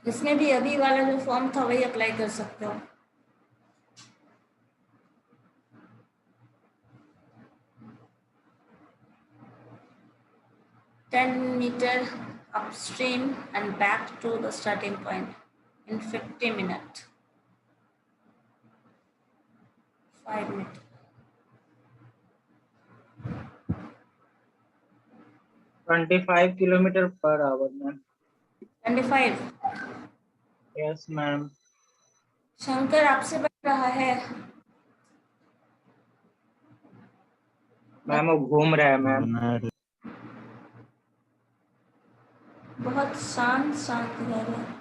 इसमें भी अभी वाला जो फॉर्म था वही अप्लाई कर सकते हो। Ten meter upstream and back to the starting point in 50 minutes. 5 minutes. 25 kilometre per hour ma'am. 25। Yes ma'am. Shankar आपसे बढ़ रहा है। मैम वो घूम रहा है मैम। बना रहे। बहुत शांत शांत घर है।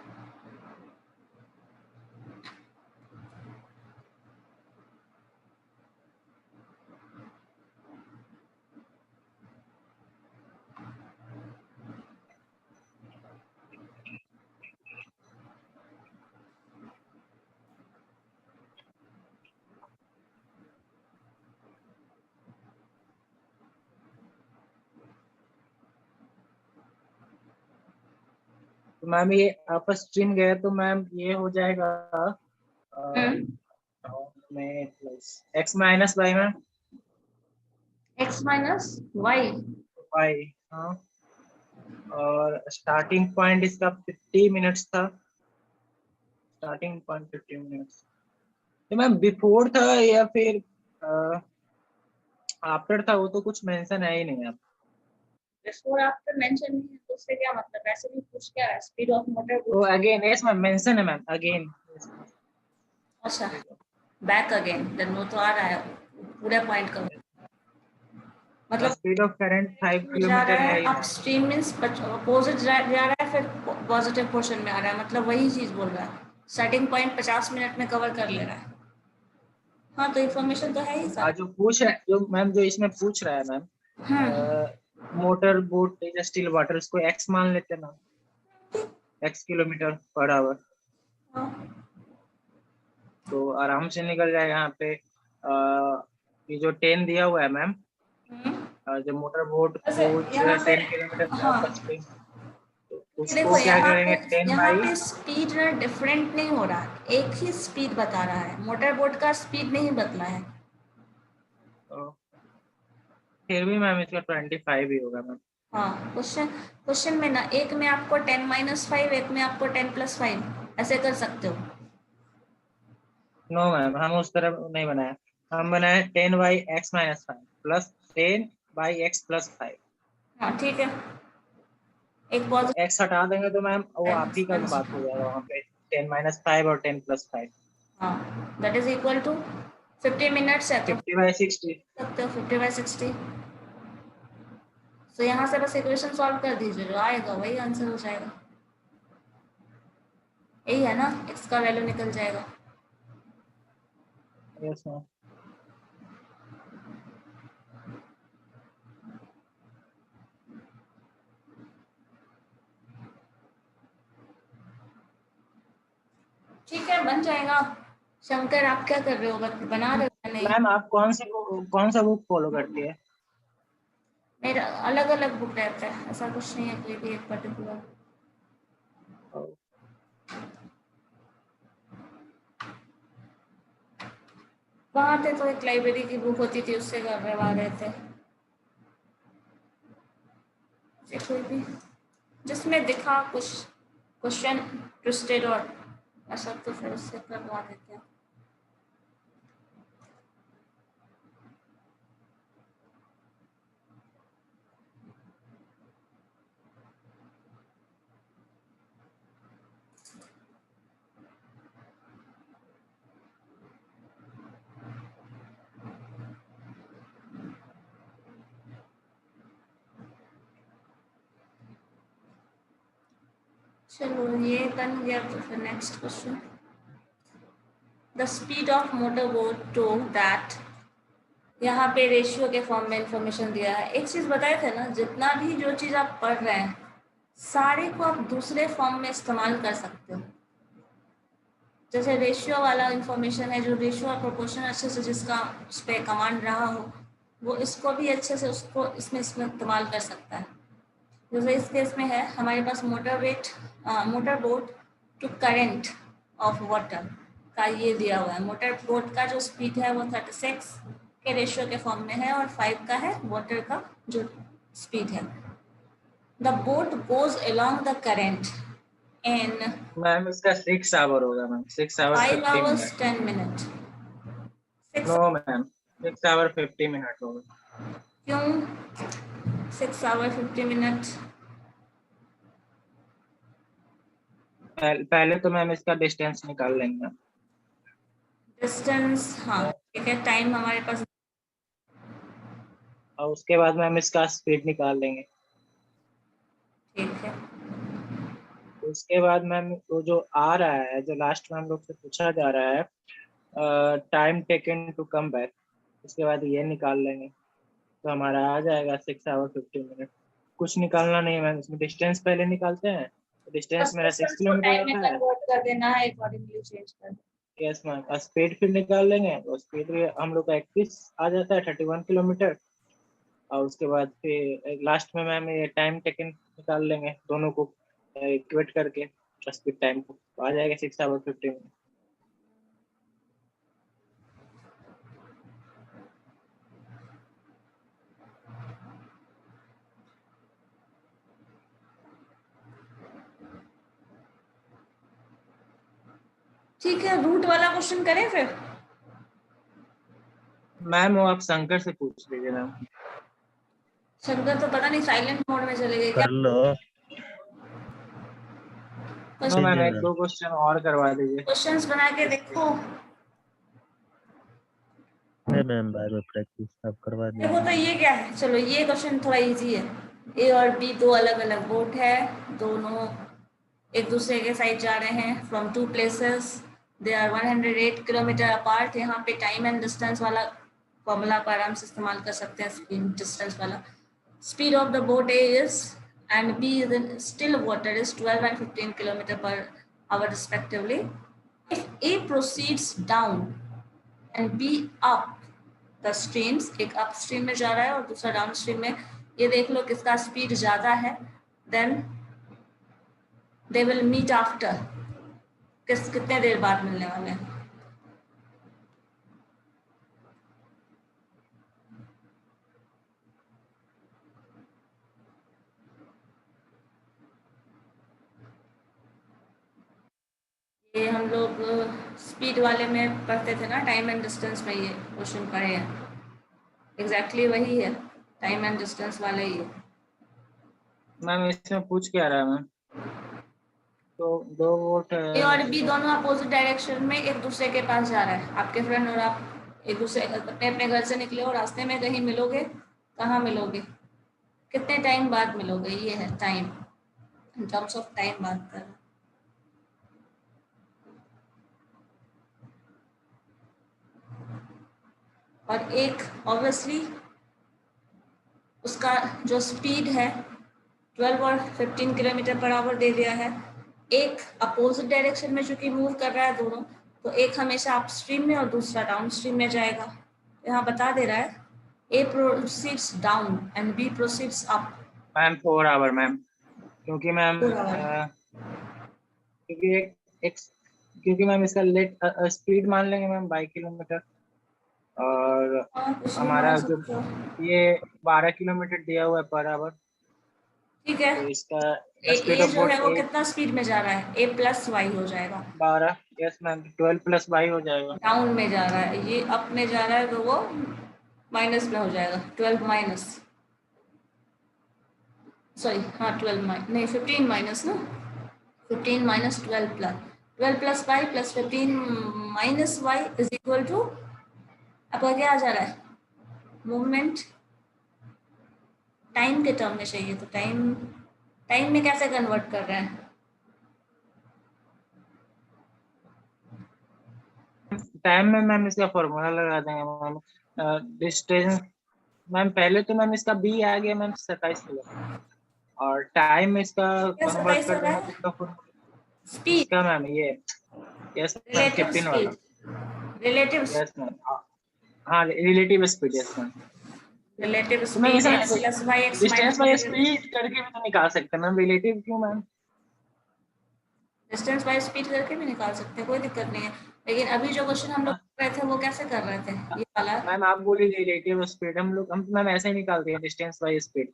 तो मैम ये अपर स्ट्रीम गया तो मैम ये हो जाएगा में plus x minus Y ma'am. x minus Y. Y हाँ। और स्टार्टिंग पॉइंट इसका 50 मिनट्स था। Starting point 50 minutes. तो मैम बिफोर था या फिर आफ्टर था, वो तो कुछ मेंशन है ही नहीं आप। बिफोर आफ्टर मेंशन नहीं है तो उससे क्या मतलब? वैसे भी पूछ क्या है? Speed of motor. तो अगेन यस मैम मेंशन है मैम अगेन। अच्छा, बैक अगेन देन वो तो आ रहा है पूरा पॉइंट का। मतलब स्पीड ऑफ करंट 5 जा किलोमीटर रहा है है ही मैम। अपस्ट्रीम मींस अपोजिट जा रहा है, फिर पॉजिटिव पोर्शन में आ रहा है, मतलब वही चीज बोल रहा है। स्टार्टिंग पॉइंट 50 मिनट में कवर कर ले रहा है। हाँ तो इन्फॉर्मेशन तो है ही सारा। जो पूछ रहा है जो मैम जो इसमें पूछ रहा है ma'am motor boat still water, इसको x मान लेते हैं ना, x किलोमीटर पर आवर। हाँ। तो आराम से निकल जाएगा यहाँ पे। ये जो 10 दिया हुआ है मैम, जो मोटर बोट वैसे को यहाँ पे 10 किलोमीटर हाँ तो ये देखो उसको क्या करेंगे 10 यहाँ बाई। पे स्पीड ना डिफरेंट नहीं हो रहा, एक ही स्पीड बता रहा है, मोटर बोट का स्पीड नहीं बदला है। फिर भी मैम इसका 25 ही होगा मैम। हाँ क्वेश्चन में ना एक में आपको 10 माइनस 5, एक में आपको 10 प्लस 5 ऐसे कर सकते हो। नो मैम हम उस तरह नहीं बनाया, हम बनाए 10 by x minus 5 plus 10 by x plus 5। हाँ ठीक है, एक तो एक्स हटा देंगे तो मैम वो आप ही का बात हो जाएगा वहाँ पे 10 माइनस 5 और 10 प्लस 5। हाँ that is equal to 50 minutes है तो 50 बाई 60। सकते हो 50 बाई 60। तो यहाँ से बस इक्वेशन सॉल्व कर दीजिए, जो आएगा वही आंसर हो जाएगा। यही है ना, एक्स का वैल्यू निकल जाएगा। Yes ma'am. ठीक है बन जाएगा। शंकर आप क्या कर रहे हो, बना रहे हो या नहीं? मैम आप कौन सा बुक फॉलो करती है? मेरा अलग अलग बुक रहता है, ऐसा कुछ नहीं है कोई भी एक पर्टिकुलर। वहाँ थे तो एक लाइब्रेरी की बुक होती थी, उससे करवा रहे थे। कोई भी जिसमें दिखा कुछ क्वेश्चन ट्विस्टेड और ऐसा तो फिर उससे करवा देते हैं। चलो ये बन गया तो फिर next question. The speed of motor boat to that, यहाँ पे रेशियो के फॉर्म में इंफॉर्मेशन दिया है। एक चीज बताए थे ना, जितना भी जो चीज आप पढ़ रहे हैं सारे को आप दूसरे फॉर्म में इस्तेमाल कर सकते हो। जैसे रेशियो वाला इंफॉर्मेशन है, जो रेशियो और प्रोपोर्शन अच्छे से जिसका उस पर कमांड रहा हो वो इसको भी अच्छे से उसको इसमें इस्तेमाल कर सकता है। जैसे इस केस में है हमारे पास motor boat to current of water का ये दिया हुआ है। मोटर बोट का जो स्पीड है वो 36 के रेशियो के फॉर्म में है और 5 का है वाटर का जो स्पीड है। The boat goes along the current in ma'am इसका 6 आवर होगा ma'am, 6 hour 5 50 hours minute. 10 minutes। No ma'am, 6 hour 50 minute होगा। क्यों 6 hour 50 minutes? पहले तो मैम इसका डिस्टेंस निकाल लेंगे। डिस्टेंस, हाँ ठीक है, टाइम हमारे पास, और उसके बाद मैम इसका स्पीड निकाल लेंगे। ठीक है। उसके बाद मैम वो जो आ रहा है, जो लास्ट में हम लोग से पूछा जा रहा है, time taken to come back, उसके बाद ये निकाल लेंगे तो हमारा आ जाएगा 6 आवर 50 मिनट। कुछ निकालना नहीं है मैम, इसमें डिस्टेंस पहले निकालते हैं। तो डिस्टेंस मेरा 6 किलोमीटर टाइम में आता है। कन्वर्ट कर देना है, अकॉर्डिंगली चेंज कर देना। यस मैम, स्पीड फिर निकाल लेंगे तो स्पीड हम लोग का 31 आ जाता है, 31 किलोमीटर। और उसके बाद फिर लास्ट में मैम ये टाइम टेकन निकाल लेंगे, दोनों को इक्वेट करके स्पीड टाइम को, तो आ जाएगा 6 आवर 50 मिनट। ठीक है, रूट वाला क्वेश्चन करें फिर। मैम वो आप शंकर से पूछ लीजिए मैम। शंकर तो पता नहीं साइलेंट मोड में चले गए क्या। कर लो। नो मैम, कीजिए एक मैम। दो क्वेश्चन और करवा दीजिए। क्वेश्चंस बना के देखो। नहीं मैम, बाद में प्रैक्टिस आप करवा देखो दीजिए। तो ये क्या है, चलो ये क्वेश्चन थोड़ा इजी है। ए और बी दो अलग अलग बोट है, दोनों एक दूसरे के साइड जा रहे हैं from two places, they are 108 kilometre apart. यहाँ पे टाइम एंड डिस्टेंस वाला फॉर्मूला को आराम से इस्तेमाल कर सकते हैं, स्पीड डिस्टेंस वाला। Speed of the boat A is and B is in still water is 12 and 15 kilometre per hour respectively. If A proceeds down and B up the streams, एक अप स्ट्रीम में जा रहा है और दूसरा down stream में, ये देख लो किसका स्पीड ज्यादा है, then they will meet after, कितने देर बाद मिलने वाले हैं। ये हम लोग स्पीड वाले में पढ़ते थे ना, टाइम एंड डिस्टेंस में ये क्वेश्चन पढ़े हैं। एग्जैक्टली वही है, टाइम एंड डिस्टेंस वाला ही है। मैम इसमें पूछ क्या रहा है मैम? तो दो वोट ए और बी दोनों अपोजिट डायरेक्शन में एक दूसरे के पास जा रहा है। आपके फ्रेंड और आप एक दूसरे अपने अपने घर से निकले और रास्ते में कहीं मिलोगे, कहाँ मिलोगे, कितने टाइम बाद मिलोगे, ये है time, in terms of time बात कर रहे हैं। और एक ऑब्वियसली उसका जो स्पीड है 12 और 15 किलोमीटर पर आवर दे दिया है। एक अपोजिट डायरेक्शन में चूंकि मूव कर रहा है दोनों, तो एक हमेशा अप स्ट्रीम में और दूसरा डाउन स्ट्रीम में जाएगा। यहाँ बता दे रहा है A proceeds down and B proceeds up. Ma'am 4 hour ma'am, क्योंकि मैम 4 hour। क्योंकि क्योंकि मैम इसका लेट स्पीड मान लेंगे मैम 22 किलोमीटर, और हाँ, कुछ भी हमारा मान जो सकते हो। ये 12 किलोमीटर दिया हुआ है पर आवर, ठीक है, तो इसका स्पीड ए ऑफ जो बोट है वो कितना स्पीड में जा रहा है, ए प्लस वाई हो जाएगा। 12, यस मैम, 12 + 22 हो जाएगा। डाउन में जा रहा है, ये अप में जा रहा है तो वो माइनस में हो जाएगा, 12 माइनस, सॉरी हाँ 12 माइनस नहीं 15 माइनस ना, 15 minus 12 plus Y plus 15 minus Y is equal to, आपका क्या आ जा रहा है, मूवमेंट टाइम के टर्म में चाहिए तो टाइम में कैसे कन्वर्ट कर रहे हैं। टाइम में मैम इसका फॉर्मूला लगा देंगे मैम। डिस्टेंस मैम, पहले तो मैम इसका बी आ गया मैम 27 किलो, और टाइम इसका क्या कन्वर्ट 27 कर हो रहा देंगे है, तो इसका फॉर्मूला स्पीड, इसका मैम ये, यस मैम, रिलेटिव 15 वाला, स्पीड, रिलेटिव यस मैम, हाँ relative speed, yes ma'am. Relative तो मैम स्पीड ऐसा X plus Y X distance minus by Y. Speed करके भी तो निकाल सकते हैं मैम, रिलेटिव क्यों मैम? डिस्टेंस बाय स्पीड करके भी निकाल सकते हैं, कोई दिक्कत नहीं है। लेकिन अभी जो क्वेश्चन हम लोग कर रहे थे वो कैसे कर रहे थे, ये वाला? मैम आप बोली रिलेटिव स्पीड, हम मैम ऐसे ही निकालते हैं डिस्टेंस बाय स्पीड।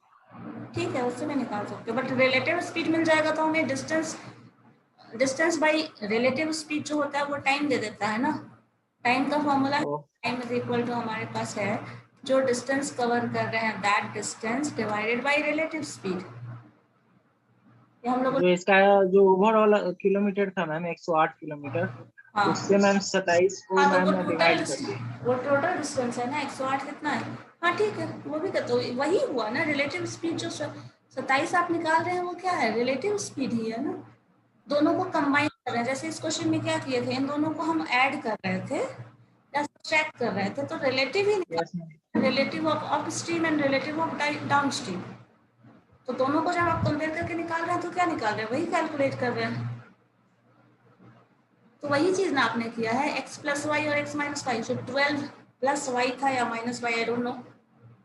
ठीक है, उससे भी निकाल सकते हो, बट रिलेटिव स्पीड मिल जाएगा तो हमें डिस्टेंस बाय रिलेटिव स्पीड जो होता है वो टाइम दे देता है ना। टाइम का formula time is equal to हमारे पास है जो डिस्टेंस कवर कर रहे हैं that distance divided by relative speed. ये हम लोग जो इसका जो ओवरऑल किलोमीटर था मैम 108 किलोमीटर, हाँ उससे मैम 27 को हाँ, तो मैम डिवाइड कर दिया। वो टोटल डिस्टेंस है ना, 108 कितना है? हाँ ठीक है, वो भी तो वही हुआ ना, रिलेटिव स्पीड जो 27 आप निकाल रहे हैं वो क्या है, रिलेटिव स्पीड ही है ना। दोनों को कंबाइन कर रहे हैं, जैसे इस क्वेश्चन में क्या किए थे, इन दोनों को हम ऐड कर रहे थे या सब्ट्रैक्ट कर रहे थे, तो रिलेटिव ही यस मैम। निकाल, relative of up stream and relative of down stream. तो दोनों को जब आप कंपेयर करके निकाल रहे हैं तो क्या निकाल रहे हैं, वही कैलकुलेट कर रहे हैं। तो वही चीज ना आपने किया है, x प्लस वाई और x माइनस वाई, जो 12 प्लस वाई था या minus Y, I don't know,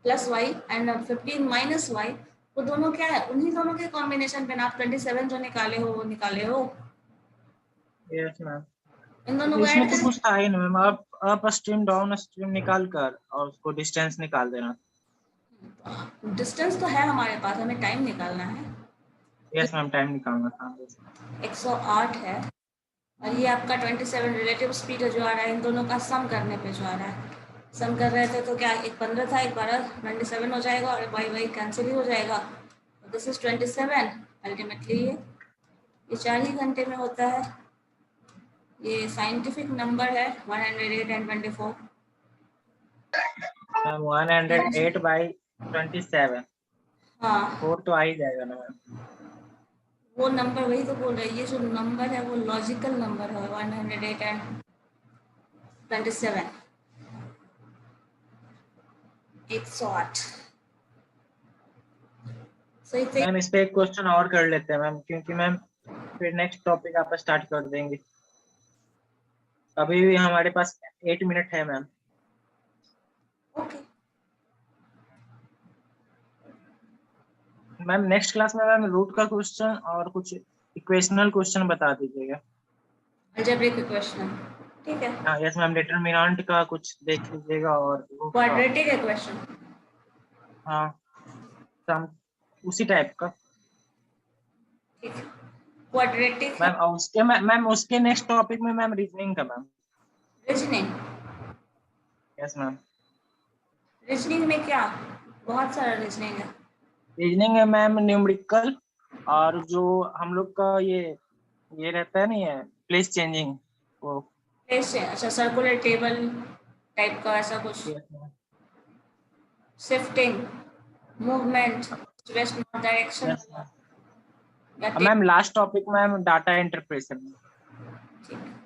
plus Y and 15 minus Y, वो दोनों क्या है, उन्हीं दोनों के कॉम्बिनेशन पे ना आप 27 जो निकाले हो वो निकाले हो। यस मैम, इन दोनों को इसमें ऐड तो कुछ था ही नहीं मैम, आप अप स्ट्रीम डाउन स्ट्रीम निकाल कर और उसको डिस्टेंस निकाल देना। कर, डिस्टेंस तो है हमारे पास, हमें टाइम निकालना है। यस मैम, टाइम निकालना था। 108 है और ये आपका 27 रिलेटिव स्पीड जो आ रहा है, इन दोनों का सम करने पे जो आ रहा है, सम कर रहे थे तो क्या, एक 15 था, एक 12, 27 हो जाएगा और वाई वाई कैंसिल ही हो जाएगा। This is 27 ultimately. ये 4 ही घंटे में होता है। ये साइंटिफिक नंबर है 108 एंड 24। मैम 108 बाई 27, हाँ 4 तो आ ही जाएगा ना मैम। वो नंबर, वही तो बोल रही है, ये जो नंबर है वो लॉजिकल नंबर है 108 एंड 27, 108। सही थे। मैम इस पे एक क्वेश्चन और कर लेते हैं मैम, क्योंकि मैम फिर नेक्स्ट टॉपिक आप स्टार्ट कर देंगे। अभी भी हमारे पास 8 मिनट है ma'am. Okay ma'am next class में मैम रूट का क्वेश्चन और कुछ इक्वेशनल क्वेश्चन बता दीजिएगा। अलजेब्रिक इक्वेशन, ठीक है। हाँ यस मैम, डिटरमिनेंट का कुछ देख लीजिएगा और रूट का। क्वाड्रेटिक इक्वेशन, हाँ सम उसी टाइप का। ठीक है। क्वाड्रेटिक है। मैम और उसके मैम उसके नेक्स्ट टॉपिक में मैम रीजनिंग का ma'am. Reasoning, yes ma'am. Reasoning में क्या, बहुत सारा रीजनिंग है। रीजनिंग है मैम, न्यूमेरिकल, और जो हम लोग का ये रहता है नहीं है प्लेस चेंजिंग वो। ऐसे अच्छा, सर्कुलर टेबल टाइप का ऐसा कुछ, yes ma'am. Shifting, movement, west north direction yes ma'am. या ma'am last topic ma'am data interpretation. ठीक है।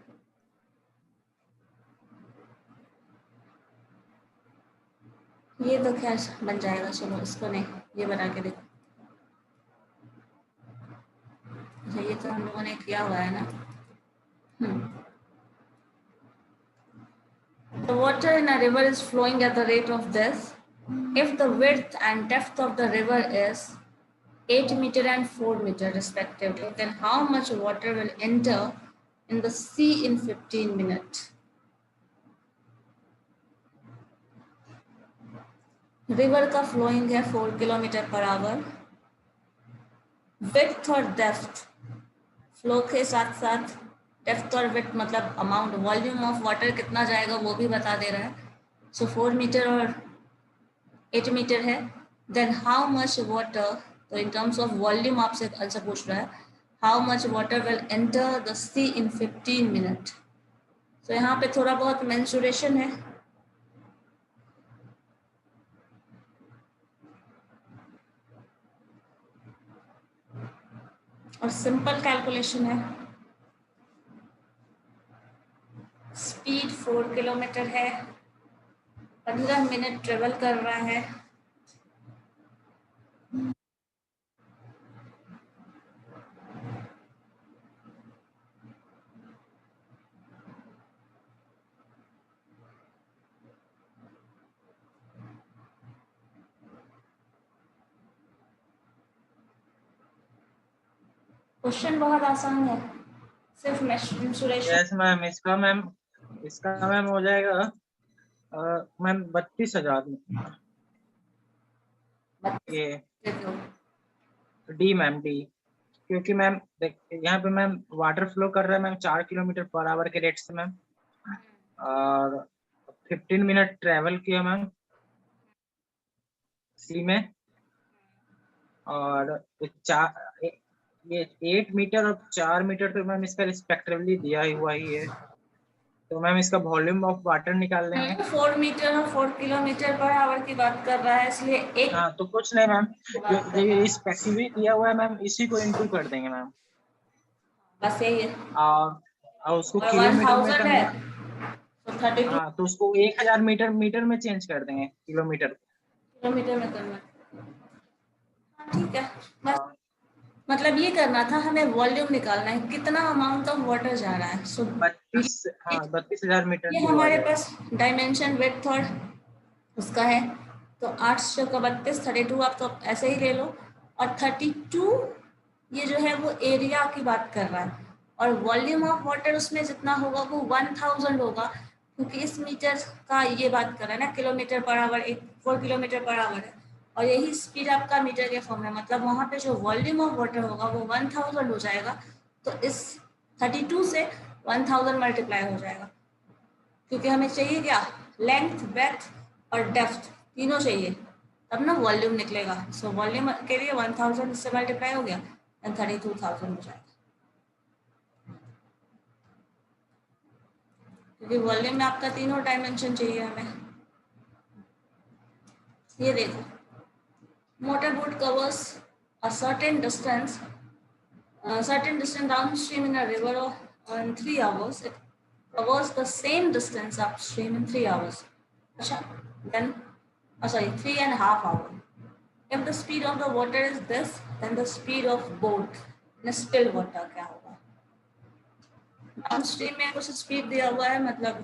ये तो खैर बन जाएगा, चलो इसको नहीं, ये बना के देखो। अच्छा ये तो हम लोगों ने किया हुआ है ना। The water in a river is flowing at the rate of this. If the width and depth of the river is 8 meter and 4 meter respectively, then how much water will enter in the sea in 15 minutes? River का flowing है 4 kilometre per our. Width और depth, flow के साथ साथ depth और width मतलब amount, volume of water कितना जाएगा वो भी बता दे रहा है। सो 4 मीटर और 8 मीटर है। देन हाउ मच वाटर, तो इन टर्म्स ऑफ वॉल्यूम आपसे आंसर पूछ रहा है, how much water will enter the sea in 15 minute. तो यहाँ पे थोड़ा बहुत मेंसुरेशन है। और सिंपल कैलकुलेशन है। स्पीड 4 किलोमीटर है, 15 मिनट ट्रेवल कर रहा है। क्वेश्चन बहुत आसान है। सिर्फ मेंस्ट्रुएशन। यस मैम, इसका मैम हो जाएगा मैम 32,000 में। ये डी मैम, डी, क्योंकि मैम यहाँ पे मैम वाटर फ्लो कर रहा है मैम 4 किलोमीटर पर आवर के रेट से मैम, और 15 मिनट ट्रेवल किया मैम सी में, और ये 8 मीटर और 4 मीटर तो मैम इसका रिस्पेक्टिवली दिया हुआ ही है। तो मैम इसका वॉल्यूम ऑफ वाटर निकाल लेंगे। 4 मीटर और 4 किलोमीटर पर आवर की बात कर रहा है, इसलिए एक हाँ, तो कुछ नहीं मैम, बात कर ये रहा है। रिस्पेक्टिवली दिया हुआ है मैम, इसी को इंटू कर देंगे मैम, बस यही है। और उसको और किलोमीटर में 1000 है तो 32 हाँ, तो उसको 1000 मीटर में चेंज कर देंगे किलोमीटर। किलोमीटर में करना। हाँ, ठीक है। बस हाँ, मतलब ये करना था, हमें वॉल्यूम निकालना है, कितना अमाउंट ऑफ वाटर जा रहा है। सो 32,000 मीटर ये जो आ हमारे जाएगा। पास डायमेंशन विड्थ और उसका है, तो 8 का 32, 32 आप तो ऐसे ही ले लो, और 32 ये जो है वो एरिया की बात कर रहा है, और वॉल्यूम ऑफ वाटर उसमें जितना होगा वो 1000 होगा, क्योंकि इस मीटर का ये बात कर रहा है ना, kilometre per our, 4 kilometre per our है, और यही स्पीड आपका मीटर के फॉर्म है, मतलब वहाँ पे जो वॉल्यूम ऑफ वाटर होगा वो 1000 हो जाएगा। तो इस 32 से 1000 मल्टीप्लाई हो जाएगा, क्योंकि हमें चाहिए क्या, लेंथ, ब्रेथ और डेप्थ तीनों चाहिए, तब ना वॉल्यूम निकलेगा। सो वॉल्यूम के लिए 1000 इससे मल्टीप्लाई हो गया, एंड 32,000 हो जाएगा, क्योंकि वॉल्यूम में आपका तीनों डायमेंशन चाहिए हमें। ये देखो, motor boat covers a certain distance downstream in a river in 3 hours. It covers the same distance upstream in 3 hours. Then, 3.5 hours. If the speed of the water is this, then the speed of boat in still water क्या होगा? Downstream में कुछ speed दिया हुआ है, मतलब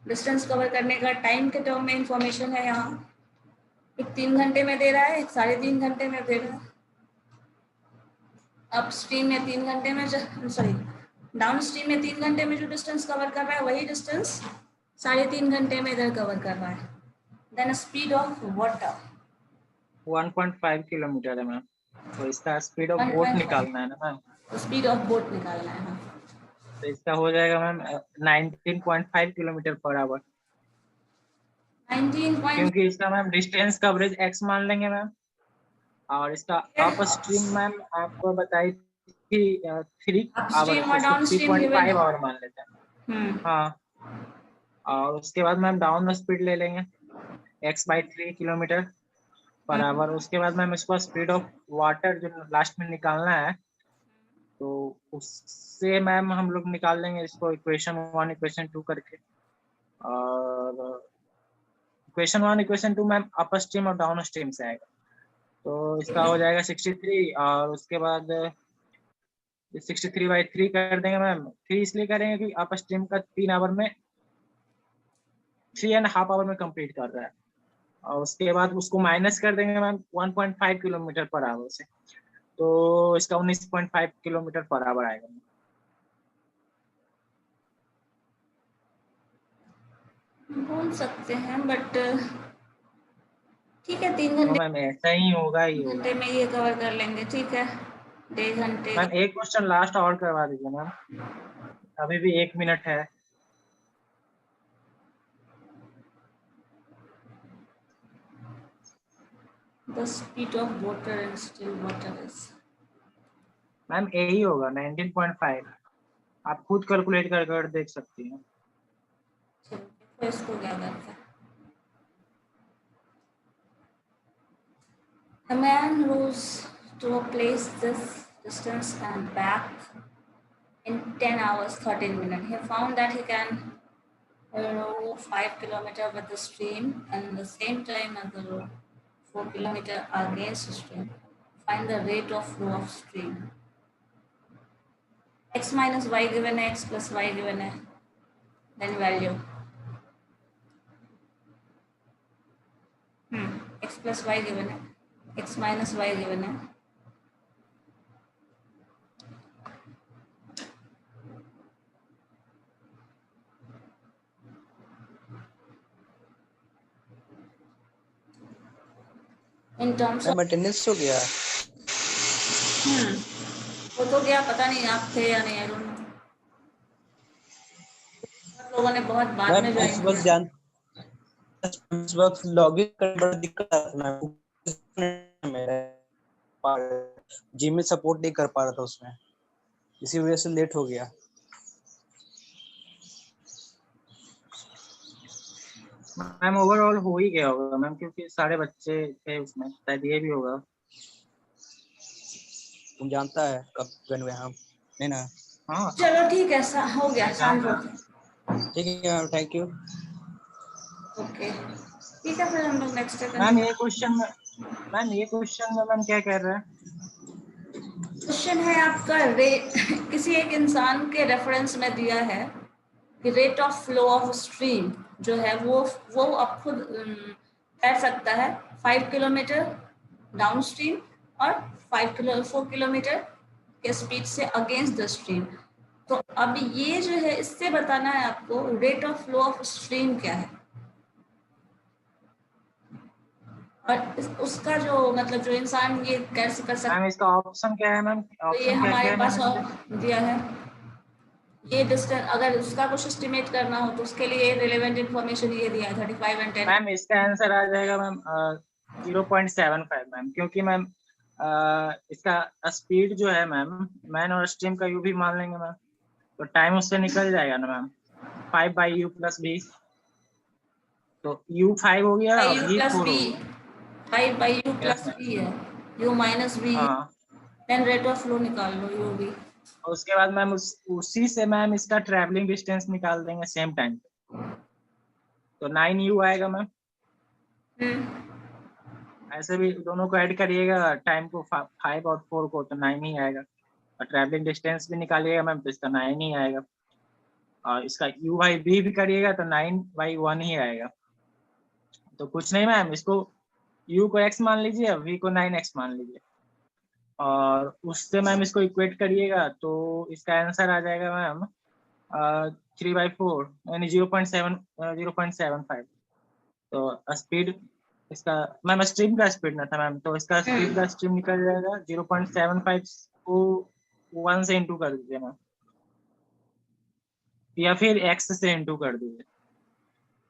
distance cover करने का टाइम के टर्म में इंफॉर्मेशन है यहाँ, एक 3 घंटे में दे रहा है, एक 3.5 घंटे में दे रहा है। अपस्ट्रीम में 3 घंटे में, डाउनस्ट्रीम में 3 घंटे में जो डिस्टेंस कवर कर रहा है वही डिस्टेंस 3.5 घंटे में इधर कवर कर रहा है। Then speed of water 1.5 kilometre है मैम, तो इसका स्पीड ऑफ बोट निकालना है ना मैम, स्पीड ऑफ बोट निकालना है। तो इसका हो जाएगा मैम 19.5 किलोमीटर पर आवर, 19 क्योंकि इसका मैम डिस्टेंस कवरेज x मान लेंगे मैम, और इसका अप स्ट्रीम मैम आपको बताई थी 3 आवर, अपस्ट्रीम तो और इसको डाउनस्ट्रीम 3.5 आवर मान लेते हैं। गिवन। हाँ, और उसके बाद मैम डाउन स्पीड ले लेंगे x/3 किलोमीटर पर आवर। उसके बाद मैम इसको स्पीड ऑफ वाटर जो लास्ट में निकालना है, तो उससे मैम हम लोग निकाल लेंगे इसको इक्वेशन 1 इक्वेशन 2 करके, और इक्वेशन 1 इक्वेशन 2 मैम अपर स्ट्रीम और डाउन स्ट्रीम से आएगा, तो इसका हो जाएगा 63, और उसके बाद 63/3 कर देंगे मैम। 3 इसलिए करेंगे कि अपर स्ट्रीम का 3 आवर में 3.5 आवर में कंप्लीट कर रहा है, और उसके बाद उसको माइनस कर देंगे मैम 1.5 किलोमीटर पर आवर से, तो इसका 19.5 किलोमीटर पर आवर आएगा। बोल सकते हैं, बट ठीक है, 3 घंटे मैम ऐसा ही होगा ही होगा घंटे में ये कवर कर लेंगे, ठीक है। 1.5 घंटे मैम। एक क्वेश्चन लास्ट और करवा दीजिए मैम, अभी भी 1 मिनट है। the speed of water in still water is ma'am यही होगा 19.5, आप खुद कैलकुलेट कर देख सकती हैं। तो इसको क्या करते हैं, a man rose to a place this distance and back in 10 hours 13 minutes. He found that he can row 5 kilometers with the stream and the same time as the row 4 kilometers against the stream. Find the rate of flow of stream. X minus y given है, x plus y given है, then value. X plus y given है, x minus y given है, इन terms of ma'am attendance हो गया। वो तो क्या पता नहीं आप थे या नहीं, आई डोंट नो। लोगों ने बहुत बाद मैम में उस ज्वाइन वक्त किया। उस वक्त लॉगिन करने में बड़ा दिक्कत आ रहा था मैम, जिम में सपोर्ट नहीं कर पा रहा था उसमें, इसी वजह से लेट हो गया। मैम ओवरऑल हो ही गया होगा मैम, क्योंकि सारे बच्चे थे उसमें, शायद ये भी होगा। तुम जानता है कब ज्वाइन हुए हम, नहीं ना? हाँ चलो ठीक है, हो गया, शांत हो। ठीक है मैम, थैंक यू। ओके ठीक है, फिर हम लोग नेक्स्ट डे मैम कंटिन्यू। ये क्वेश्चन में मैम क्या कह रहा है? क्वेश्चन है आपका किसी एक इंसान के रेफरेंस में दिया है कि rate of flow of stream जो है वो आप खुद कर सकता है 5 किलोमीटर डाउन स्ट्रीम और 4 किलोमीटर के स्पीड से अगेंस्ट द स्ट्रीम। तो अब ये जो है, इससे बताना है आपको rate of flow of stream क्या है, और उसका जो मतलब जो इंसान ये कैसे कर सकता मैम इसका ऑप्शन क्या है मैम? है, तो ये ऑप्शन क्या क्या हमारे है पास मैम? दिया है। ये डिस्टेंस अगर उसका कुछ एस्टिमेट करना हो तो उसके लिए रिलेवेंट इंफॉर्मेशन ये दिया है 35 एंड 10। मैम इसका आंसर आ जाएगा मैम 0.75 मैम, क्योंकि मैम इसका स्पीड जो है मैम, मैन और स्ट्रीम का यू भी मान लेंगे मैम, तो टाइम उससे निकल जाएगा ना मैम, 5/u + b, तो u 5 हो गया और u v प्लस 4 बी, हो गया। 5/u yes plus ma'am. B है, u माइनस बी, हाँ, देन रेट ऑफ फ्लो निकाल लो u भी। और उसके बाद मैम उसी से मैम इसका ट्रैवलिंग डिस्टेंस निकाल देंगे सेम टाइम पे, तो 9u आएगा मैम। ऐसे भी दोनों को ऐड करिएगा, टाइम को 5 और 4 को, तो 9 ही आएगा, और ट्रैवलिंग डिस्टेंस भी निकालिएगा मैम तो इसका 9 ही आएगा, और इसका u/v भी करिएगा तो 9/1 ही आएगा। तो कुछ नहीं मैम, इसको u को x मान लीजिए, v को 9x मान लीजिए, और उससे मैम इसको इक्वेट करिएगा तो इसका आंसर आ जाएगा मैम 3/4 यानी 0.75। तो स्पीड इसका मैम स्ट्रीम का स्पीड ना था मैम, तो इसका स्पीड का स्ट्रीम निकल जाएगा 0.75 को 1 से इंटू कर दीजिए मैम, या फिर x से इंटू कर दीजिए,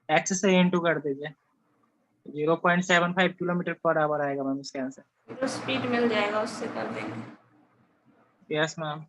x से इंटू कर दीजिए, 0.75 किलोमीटर पर आवर आएगा मैम इसका आंसर। तो स्पीड मिल जाएगा, उससे कर देंगे। Yes ma'am.